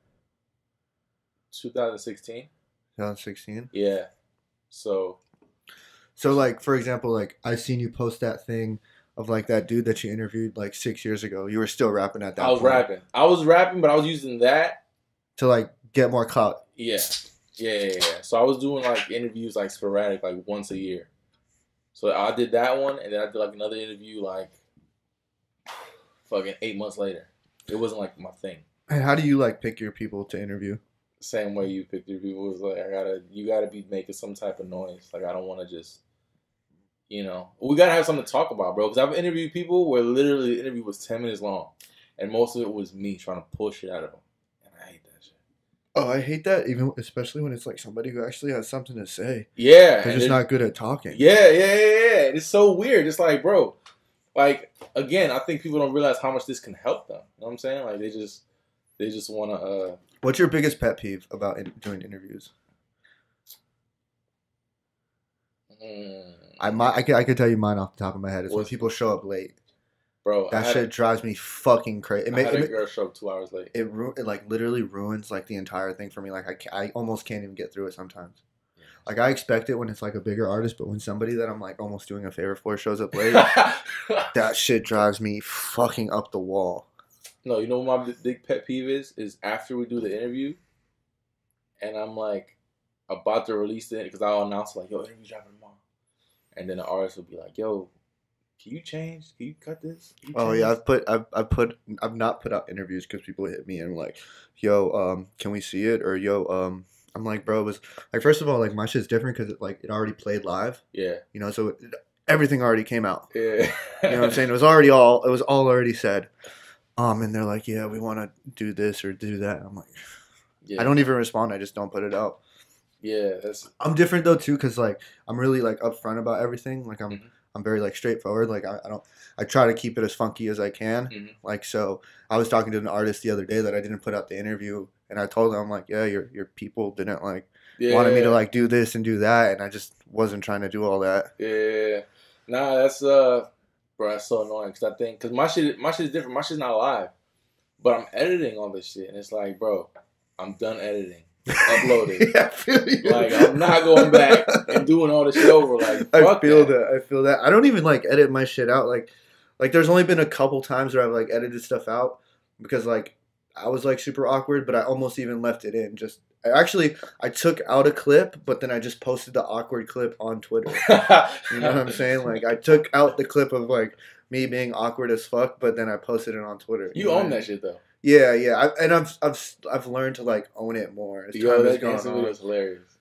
2016. 2016? Yeah. So like, for example, like, I seen you post that thing of like that dude that you interviewed like 6 years ago. You were still rapping at that point. I was rapping, but I was using that to like get more clout. Yeah. So I was doing like interviews like sporadic, like once a year. So I did that one, and then I did like another interview like fucking 8 months later. It wasn't like my thing. And how do you like pick your people to interview? Same way you picked your people. It was like, you gotta be making some type of noise. Like, I don't want to just, we gotta have something to talk about, bro. Because I've interviewed people where literally the interview was 10 minutes long, and most of it was me trying to pull shit out of them, and I hate that shit. Oh, I hate that, especially when it's like somebody who actually has something to say. Yeah, they're just not good at talking. Yeah. It's so weird. It's like, bro, like, again, I think people don't realize how much this can help them. You know what I'm saying? Like, they just want to. What's your biggest pet peeve about doing interviews? I could tell you mine off the top of my head. It's when people show up late. Bro, that shit drives me fucking crazy. I had a girl show up 2 hours late. It like literally ruins like the entire thing for me. Like I almost can't even get through it sometimes. Like, I expect it when it's like a bigger artist, but when somebody that I'm like almost doing a favor for shows up late, that shit drives me fucking up the wall. No, you know what my big pet peeve is after we do the interview, and I'm like about to release it, because I'll announce like, yo, interview dropping tomorrow, and then the artist will be like, yo, can you change? Can you cut this? Oh yeah, I've not put out interviews because people hit me and like, yo, can we see it? Or yo, I'm like, bro, it was like, first of all, like my shit's different because it already played live. Yeah. You know, so everything already came out. Yeah. You know what I'm saying? It was all already said. And they're like, yeah, we want to do this or do that. I'm like, Yeah. I don't even respond. I just don't put it out. Yeah, I'm different though too, cause like I'm really like upfront about everything. Like Mhm. I'm very like straightforward. Like I try to keep it as funky as I can. Mhm. Like so, I was talking to an artist the other day that I didn't put out the interview, and I told him I'm like, yeah, your people didn't like wanted me to like do this and do that, and I just wasn't trying to do all that. Yeah. Nah, that's bro, that's so annoying because my shit is different. My shit's not live, but I'm editing all this shit, and it's like, bro, I'm done editing. Upload it. Yeah, I feel you. Like I'm not going back and doing all this shit over. Like fuck I feel that. I feel that. I don't even like edit my shit out. Like there's only been a couple times where I've like edited stuff out because like I was like super awkward, but I almost even left it in. I took out a clip, but then I just posted the awkward clip on Twitter. You know what I'm saying? Like I took out the clip of like me being awkward as fuck, but then I posted it on Twitter. You own that shit though. Yeah. I've learned to like own it more as time has gone on. That is hilarious.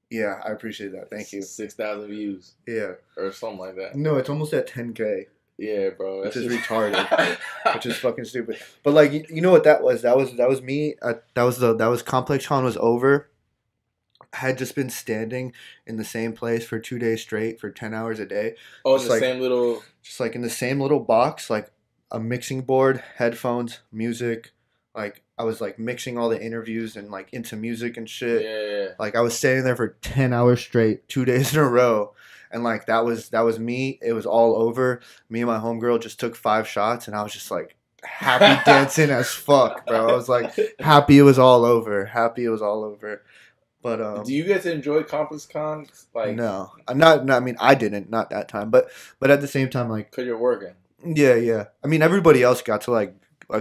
Yeah, I appreciate that. Thank you. 6,000 views. Yeah. Or something like that. No, it's almost at 10K. Yeah, bro. Which is retarded. Which is fucking stupid. But like, you know what that was? That was me. That was Complex Con was over. I had just been standing in the same place for 2 days straight for 10 hours a day. Oh, just in the same little. Just like in the same little box, like a mixing board, headphones, music. Like I was like mixing all the interviews and like into music and shit. Yeah. Like I was standing there for 10 hours straight, 2 days in a row. And like that was me. It was all over. Me and my homegirl just took 5 shots, and I was just like happy dancing as fuck, bro. I was like happy it was all over. But do you get to enjoy Complex Con? Like no, not. I mean, I didn't, not that time. But at the same time, like, because you're working. Yeah. I mean, everybody else got to like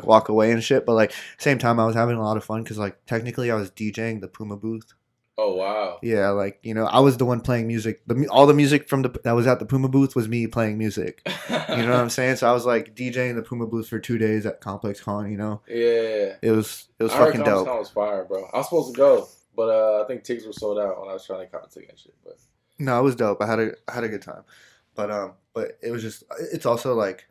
walk away and shit. But like same time, I was having a lot of fun because like technically I was DJing the Puma booth. Oh wow! Yeah, like you know, I was the one playing music. All the music from that was at the Puma booth was me playing music. You know what I'm saying? So I was like DJing the Puma booth for 2 days at Complex Con. You know? Yeah. It was fucking dope. Complex Con was fire, bro. I was supposed to go, but I think tickets were sold out when I was trying to cop a ticket and shit. But no, it was dope. I had a good time, but it was just. It's also like.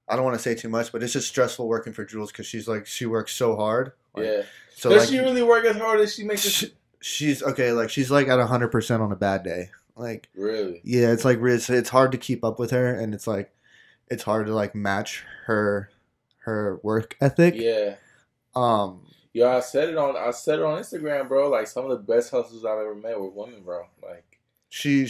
I don't want to say too much, but it's just stressful working for JulZ because she works so hard. Like, yeah. So does like, she really work as hard as she makes it? She's okay. Like she's like at 100% on a bad day. Like really? Yeah, it's like it's hard to keep up with her, and it's like it's hard to like match her work ethic. Yeah. Yeah, I said it on Instagram, bro. Like some of the best hustlers I've ever met were women, bro. Like she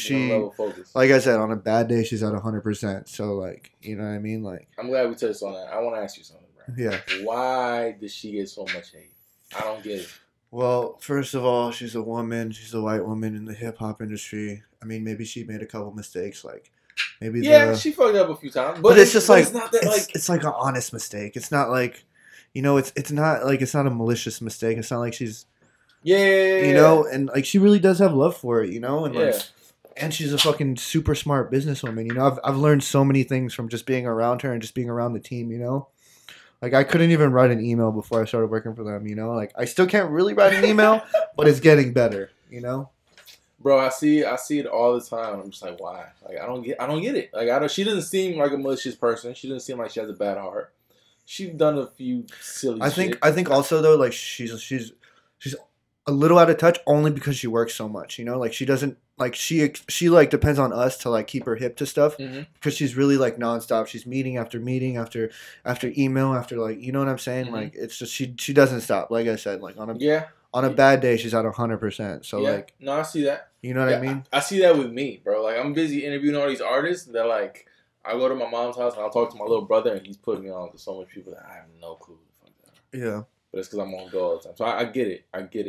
like I said, on a bad day she's at 100%. So like, you know what I mean? Like I'm glad we touched on that. I want to ask you something, bro. Yeah. Why does she get so much hate? I don't get it. Well, first of all, she's a woman. She's a white woman in the hip hop industry. I mean, maybe she made a couple mistakes, like maybe she fucked up a few times, but it's just like it's not that like it's like an honest mistake. It's not like, you know, it's not like it's not a malicious mistake. It's not like she's you know, and like she really does have love for it, you know, and like and she's a fucking super smart businesswoman. You know, I've learned so many things from just being around her and just being around the team. You know. Like, I couldn't even write an email before I started working for them, you know? Like, I still can't really write an email, but it's getting better, you know? Bro, I see it all the time. I'm just like, why? Like, I don't get it. Like, she doesn't seem like a malicious person. She doesn't seem like she has a bad heart. She's done a few silly shit. I think also, though, like, she's a little out of touch only because she works so much, you know? Like, she doesn't, like, she like, depends on us to, like, keep her hip to stuff. Mm-hmm. Because she's really, like, nonstop. She's meeting after meeting after email after, like, you know what I'm saying? Mm-hmm. Like, it's just, she doesn't stop. Like I said, like, on a bad day, she's at 100%. So, like. No, I see that. You know what I mean? I see that with me, bro. Like, I'm busy interviewing all these artists that, like, I go to my mom's house and I'll talk to my little brother and he's putting me on to so much people that I have no clue who the fuck they are. Yeah. But it's because I'm on go all the time. So I get it. I get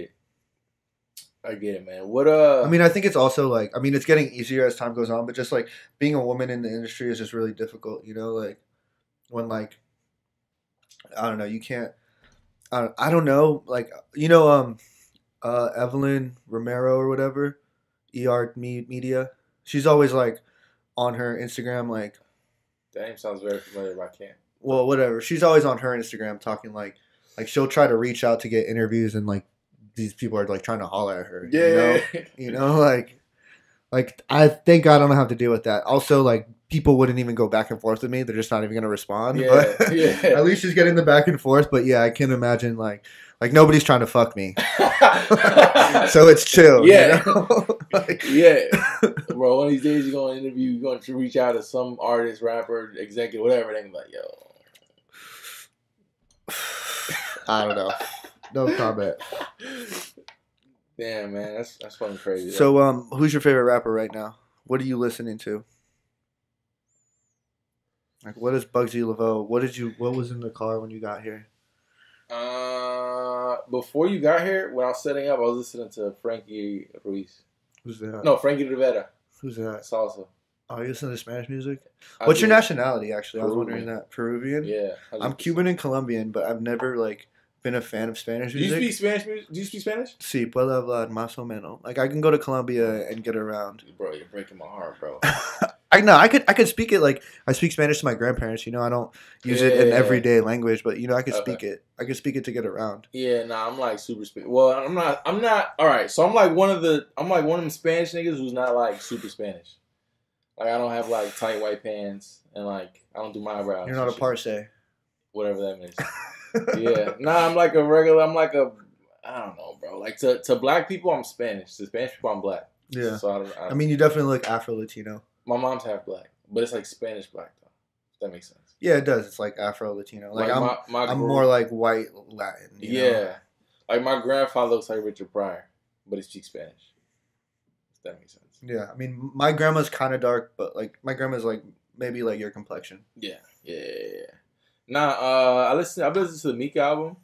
it, man. What I mean, I think it's also like, I mean, it's getting easier as time goes on, but just like being a woman in the industry is just really difficult, you know, like when like, I don't know, you can't, I don't know, like, you know, Evelyn Romero or whatever, ER Media, she's always like on her Instagram, like. That name sounds very familiar, but I can't. Well, whatever. She's always on her Instagram talking like she'll try to reach out to get interviews and like these people are like trying to holler at her. Yeah. You know, like I thank God I don't have to deal with that. Also, like people wouldn't even go back and forth with me; they're just not even gonna respond. Yeah, But yeah. at least she's getting the back and forth. But yeah, I can imagine like nobody's trying to fuck me, so it's chill. Yeah. You know? Like, Yeah, bro. One of these days you're gonna interview, you're going to reach out to some artist, rapper, executive, whatever. They're gonna be like, yo. I don't know. No comment. Damn, man, that's fucking crazy. So, who's your favorite rapper right now? What are you listening to? Like, what is Bugsy Laveau? What was in the car when you got here? Before you got here, when I was setting up, I was listening to Frankie Ruiz. Who's that? No, Frankie Rivera. Who's that? Salsa. Oh, you listen to Spanish music? What's your nationality, actually? I was wondering that. Peruvian? Yeah. I'm Cuban and Colombian, but I've never, like, been a fan of Spanish Do you music. speak Spanish music? Do you speak Spanish? Sí, puedo hablar más o menos. Like, I can go to Colombia and get around. Bro, you're breaking my heart, bro. I know. I could speak it. Like, I speak Spanish to my grandparents. You know, I don't use it in everyday language, but you know, I could speak it. I could speak it to get around. Yeah, nah, I'm like super Spanish. Well, I'm not. All right, so I'm like one of them Spanish niggas who's not like super Spanish. Like I don't have like tight white pants and like I don't do my eyebrows. You're not a parce. Whatever that means. Yeah, nah, I'm like a I don't know, bro. Like to black people, I'm Spanish. To Spanish people, I'm black. Yeah. So I mean, you definitely look Afro-Latino. My mom's half black, but it's like Spanish black though. If that makes sense. Yeah, it does. It's like Afro-Latino. Like I'm more like white Latin. You know? Like my grandfather looks like Richard Pryor, but he speaks Spanish. If that makes sense. Yeah, I mean, my grandma's kind of dark, but like my grandma's like maybe like your complexion. Yeah. Nah, I've been listening to the Meek album.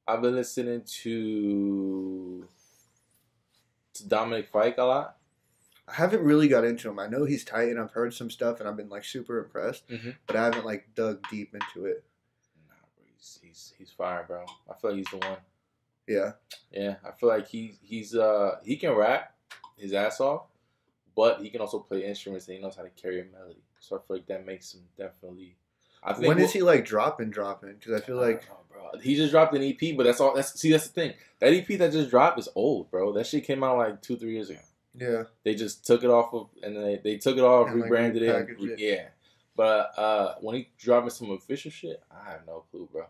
I've been listening to Dominic Fike a lot. I haven't really got into him. I know he's tight, and I've heard some stuff, and I've been like super impressed. But I haven't like dug deep into it. Nah, bro, he's fire, bro. I feel like he's the one. Yeah. Yeah, I feel like he can rap his ass off, but he can also play instruments and he knows how to carry a melody. So I feel like that makes him definitely. I think when is he like dropping? Because I feel like, bro, he just dropped an EP, but that's all. That's the thing. That EP that just dropped is old, bro. That shit came out like 2-3 years ago. Yeah. They just took it off of, and then they took it off, and rebranded like, it. Yeah. But when he dropping some official shit, I have no clue, bro.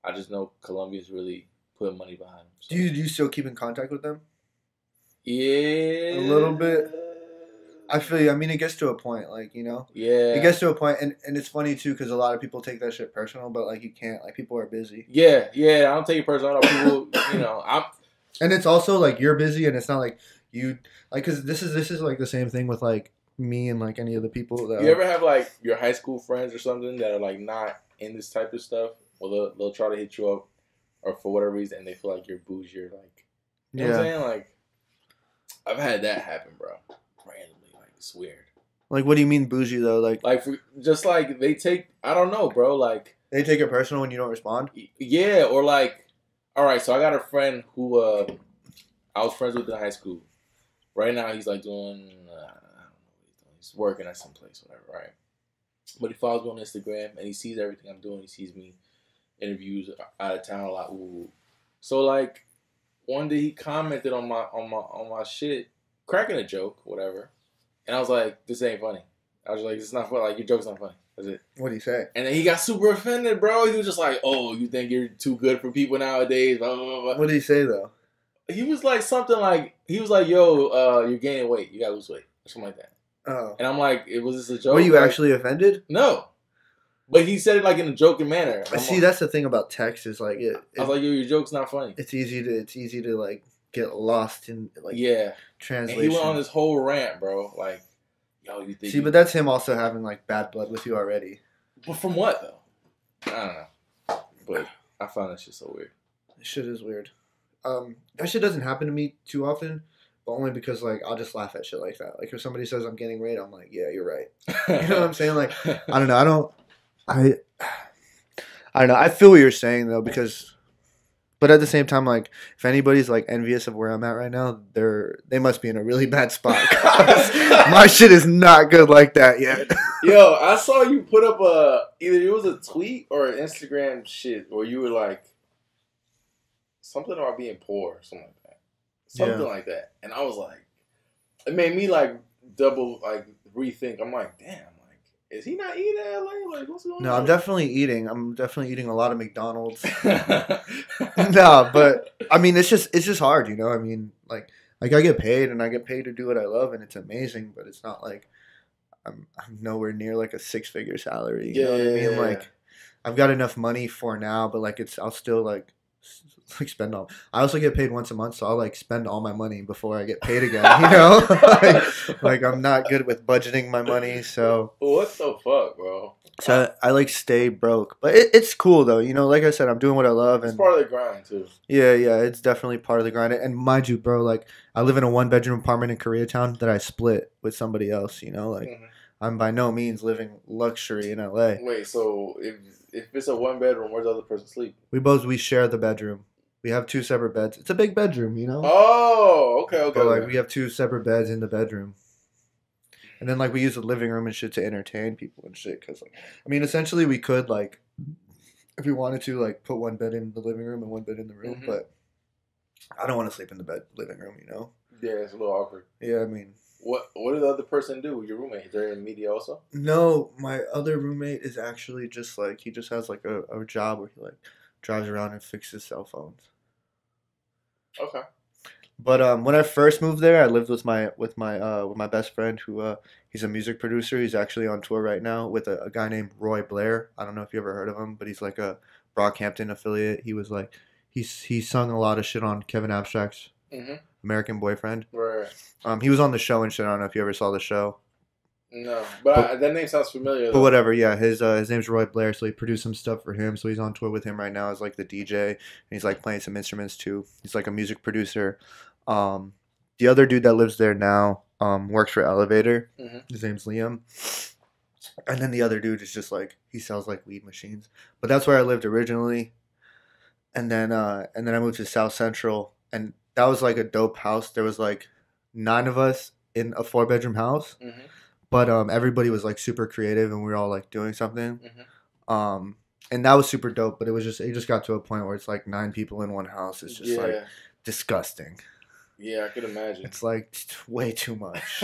I just know Colombia's really putting money behind him. So. Do you still keep in contact with them? Yeah. A little bit. I feel you. I mean, it gets to a point, like, you know? Yeah. It gets to a point, and it's funny, too, because a lot of people take that shit personal, but, like, you can't. Like, people are busy. Yeah. I don't take it personal. People, you know, And it's also, like, you're busy, and it's not like you... Like, because this is, like, the same thing with, like, me and, like, any of the people that... You ever have, like, your high school friends or something that are, like, not in this type of stuff? Well, they'll try to hit you up, or for whatever reason, and they feel like you're bougie, or, like... You know what I'm saying? Like, I've had that happen, bro. Randomly. It's weird. Like, what do you mean bougie, though? Like just like they take, I don't know, bro. Like, they take it personal when you don't respond? Yeah, or like, all right, so I got a friend who I was friends with in high school. Right now, he's like doing, I don't know what he's doing. He's working at some place, whatever, right? But he follows me on Instagram, and he sees everything I'm doing. He sees me interviews out of town a lot. Ooh. So, like, one day he commented on my shit, cracking a joke, whatever. And I was like, this ain't funny. I was like, it's not funny. Like, your joke's not funny. That's it. What did he say? And then he got super offended, bro. He was just like, oh, you think you're too good for people nowadays? Blah, blah, blah. What did he say, though? He was like something like, yo, you're gaining weight. You gotta lose weight. Or something like that. Oh. And I'm like, was this a joke? Were you like, actually offended? No. But he said it like in a joking manner. See, that's the thing about text is like I was like, yo, your joke's not funny. It's easy to like get lost in like translation. And he went on this whole rant, bro. Like, yo, you think? See, but that's him also having like bad blood with you already. But from what though? I don't know. But I found that shit so weird. This shit is weird. That shit doesn't happen to me too often, but only because like I'll just laugh at shit like that. Like if somebody says I'm gaining weight, I'm like, yeah, you're right. You know what I'm saying? Like I don't know. I don't know. I feel what you're saying though, but at the same time, like if anybody's like envious of where I'm at right now, they must be in a really bad spot. My shit is not good like that yet. Yo, I saw you put up either it was a tweet or an Instagram shit where you were like something about being poor, something like that, something like that. And I was like, it made me like double like rethink. I'm like, damn, like, is he not eating in LA? Like, what's going on? No, I'm definitely eating. I'm definitely eating a lot of McDonald's. No, but I mean, it's just hard, you know. I mean, like I get paid and I get paid to do what I love, and it's amazing. But it's not like I'm nowhere near like a 6-figure salary. You know what I mean? Like I've got enough money for now, but like I'll still like spend all. I also get paid once a month, so I'll like spend all my money before I get paid again. You know, like I'm not good with budgeting my money. So what the fuck, bro? So I like stay broke, but it's cool though. You know, like I said, I'm doing what I love, and it's part of the grind too. Yeah, it's definitely part of the grind. And mind you, bro, like I live in a 1-bedroom apartment in Koreatown that I split with somebody else. You know, like I'm by no means living luxury in LA. Wait, so if it's a 1-bedroom, where's the other person sleep? We share the bedroom. We have 2 separate beds. It's a big bedroom, you know. Oh, okay. But like we have 2 separate beds in the bedroom. And then, like, we use the living room and shit to entertain people and shit. Because, like, I mean, essentially, we could, like, if we wanted to, like, put 1 bed in the living room and 1 bed in the room. But I don't want to sleep in the living room, you know? Yeah, it's a little awkward. Yeah, I mean. What did the other person do? Your roommate? Is there in media also? No, my other roommate is actually just, like, he just has, like, a job where he, like, drives around and fixes cell phones. Okay. But when I first moved there, I lived with my best friend who he's a music producer. He's actually on tour right now with a guy named Roy Blair. I don't know if you ever heard of him, but he's like a Brockhampton affiliate. He was like he sung a lot of shit on Kevin Abstract's American Boyfriend. Right. He was on the show and shit. I don't know if you ever saw the show. No, but that name sounds familiar. But whatever, yeah. His name's Roy Blair, so he produced some stuff for him. So he's on tour with him right now as like the DJ, and he's like playing some instruments too. He's like a music producer. The other dude that lives there now works for Elevator. His name's Liam. And then the other dude is just like he sells like weed machines. But that's where I lived originally. And then I moved to South Central, and that was like a dope house. There was like 9 of us in a 4-bedroom house. But everybody was like super creative, and we were all like doing something. And that was super dope. But it just got to a point where it's like 9 people in one house. It's just like disgusting. Yeah, I could imagine. It's like way too much.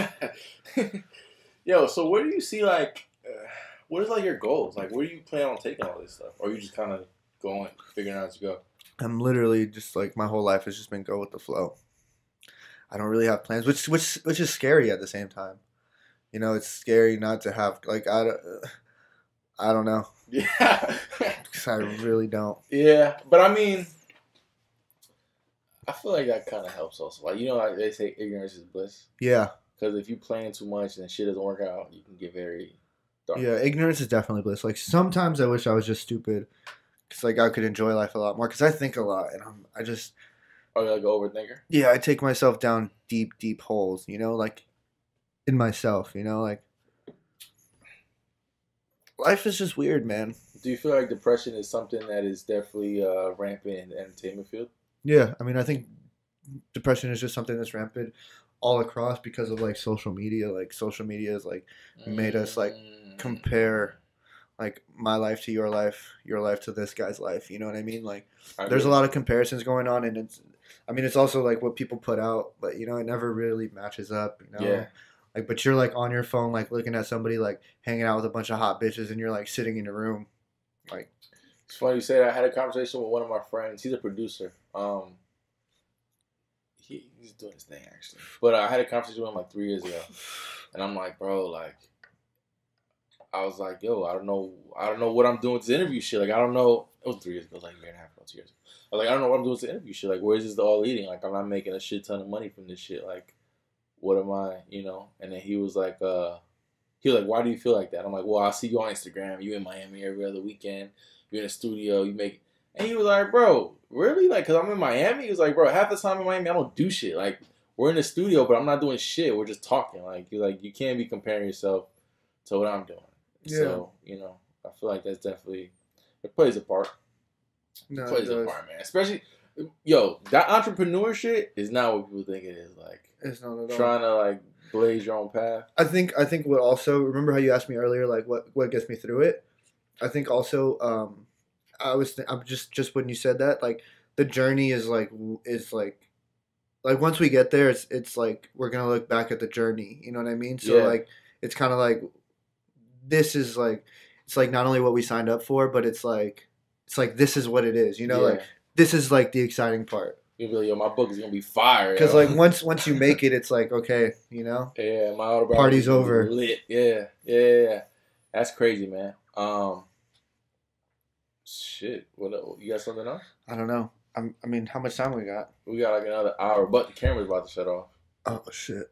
Yo, so where do you see like, what is like your goals? Like, where do you plan on taking all this stuff, or you just kind of going, figuring out as you go? I'm literally just like my whole life has just been go with the flow. I don't really have plans, which is scary at the same time. You know, it's scary not to have like I don't know. Yeah, because I really don't. Yeah, but I mean, I feel like that kind of helps also. Like, you know, like they say, ignorance is bliss. Yeah. Because if you plan too much and shit doesn't work out, you can get very dark. Yeah, ignorance is definitely bliss. Like sometimes I wish I was just stupid, because like I could enjoy life a lot more. Because I think a lot, and I just. Are you like an overthinker? Yeah, I take myself down deep holes. You know, like. In myself, you know, like life is just weird, man. Do you feel like depression is something that is definitely rampant in the entertainment field? Yeah, I mean, I think depression is just something that's rampant all across because of like social media. Like social media has like made us like compare like my life to your life to this guy's life. You know what I mean? Like there's a lot of comparisons going on, and it's also like what people put out, but you know, it never really matches up. You know? Yeah. Like, but you're like on your phone, like looking at somebody like hanging out with a bunch of hot bitches, and you're like sitting in a room, like. It's funny you say that. I had a conversation with one of my friends. He's a producer. He's doing his thing actually. But I had a conversation with him like 3 years ago, and I'm like, bro, like, I was like, yo, I don't know what I'm doing with this interview shit. Like, I don't know. It was 3 years ago. It was like a year and a half ago, 2 years ago. I was like, I don't know what I'm doing with this interview shit. Like, where is this all leading? Like, I'm not making a shit ton of money from this shit. Like. What am I, you know? And then he was like, why do you feel like that? I'm like, well, I see you on Instagram. You in Miami every other weekend. You're in a studio. You make, and he was like, bro, really? Like, cause I'm in Miami. He was like, bro, half the time in Miami, I don't do shit. Like, we're in the studio, but I'm not doing shit. We're just talking. Like, you can't be comparing yourself to what I'm doing. Yeah. So, you know, I feel like that's definitely, it plays a part. No, it plays a part, man. Especially, yo, that entrepreneur shit is not what people think it is. Like. It's not at all. Trying to like blaze your own path. I think what also, remember how you asked me earlier, like what gets me through it? I think also I'm just when you said that, like the journey is like once we get there, it's like we're gonna look back at the journey. You know what I mean? So like it's kind of like this is like it's like not only what we signed up for, but it's like this is what it is. You know, like this is like the exciting part. You'll be like, yo, my book is gonna be fire. Because like once you make it, it's like okay, you know. Yeah, my autobiography party's over. Lit. Yeah. That's crazy, man. Shit. What else? You got something else? I don't know. I mean, how much time we got? We got like another hour, but the camera's about to shut off. Oh shit.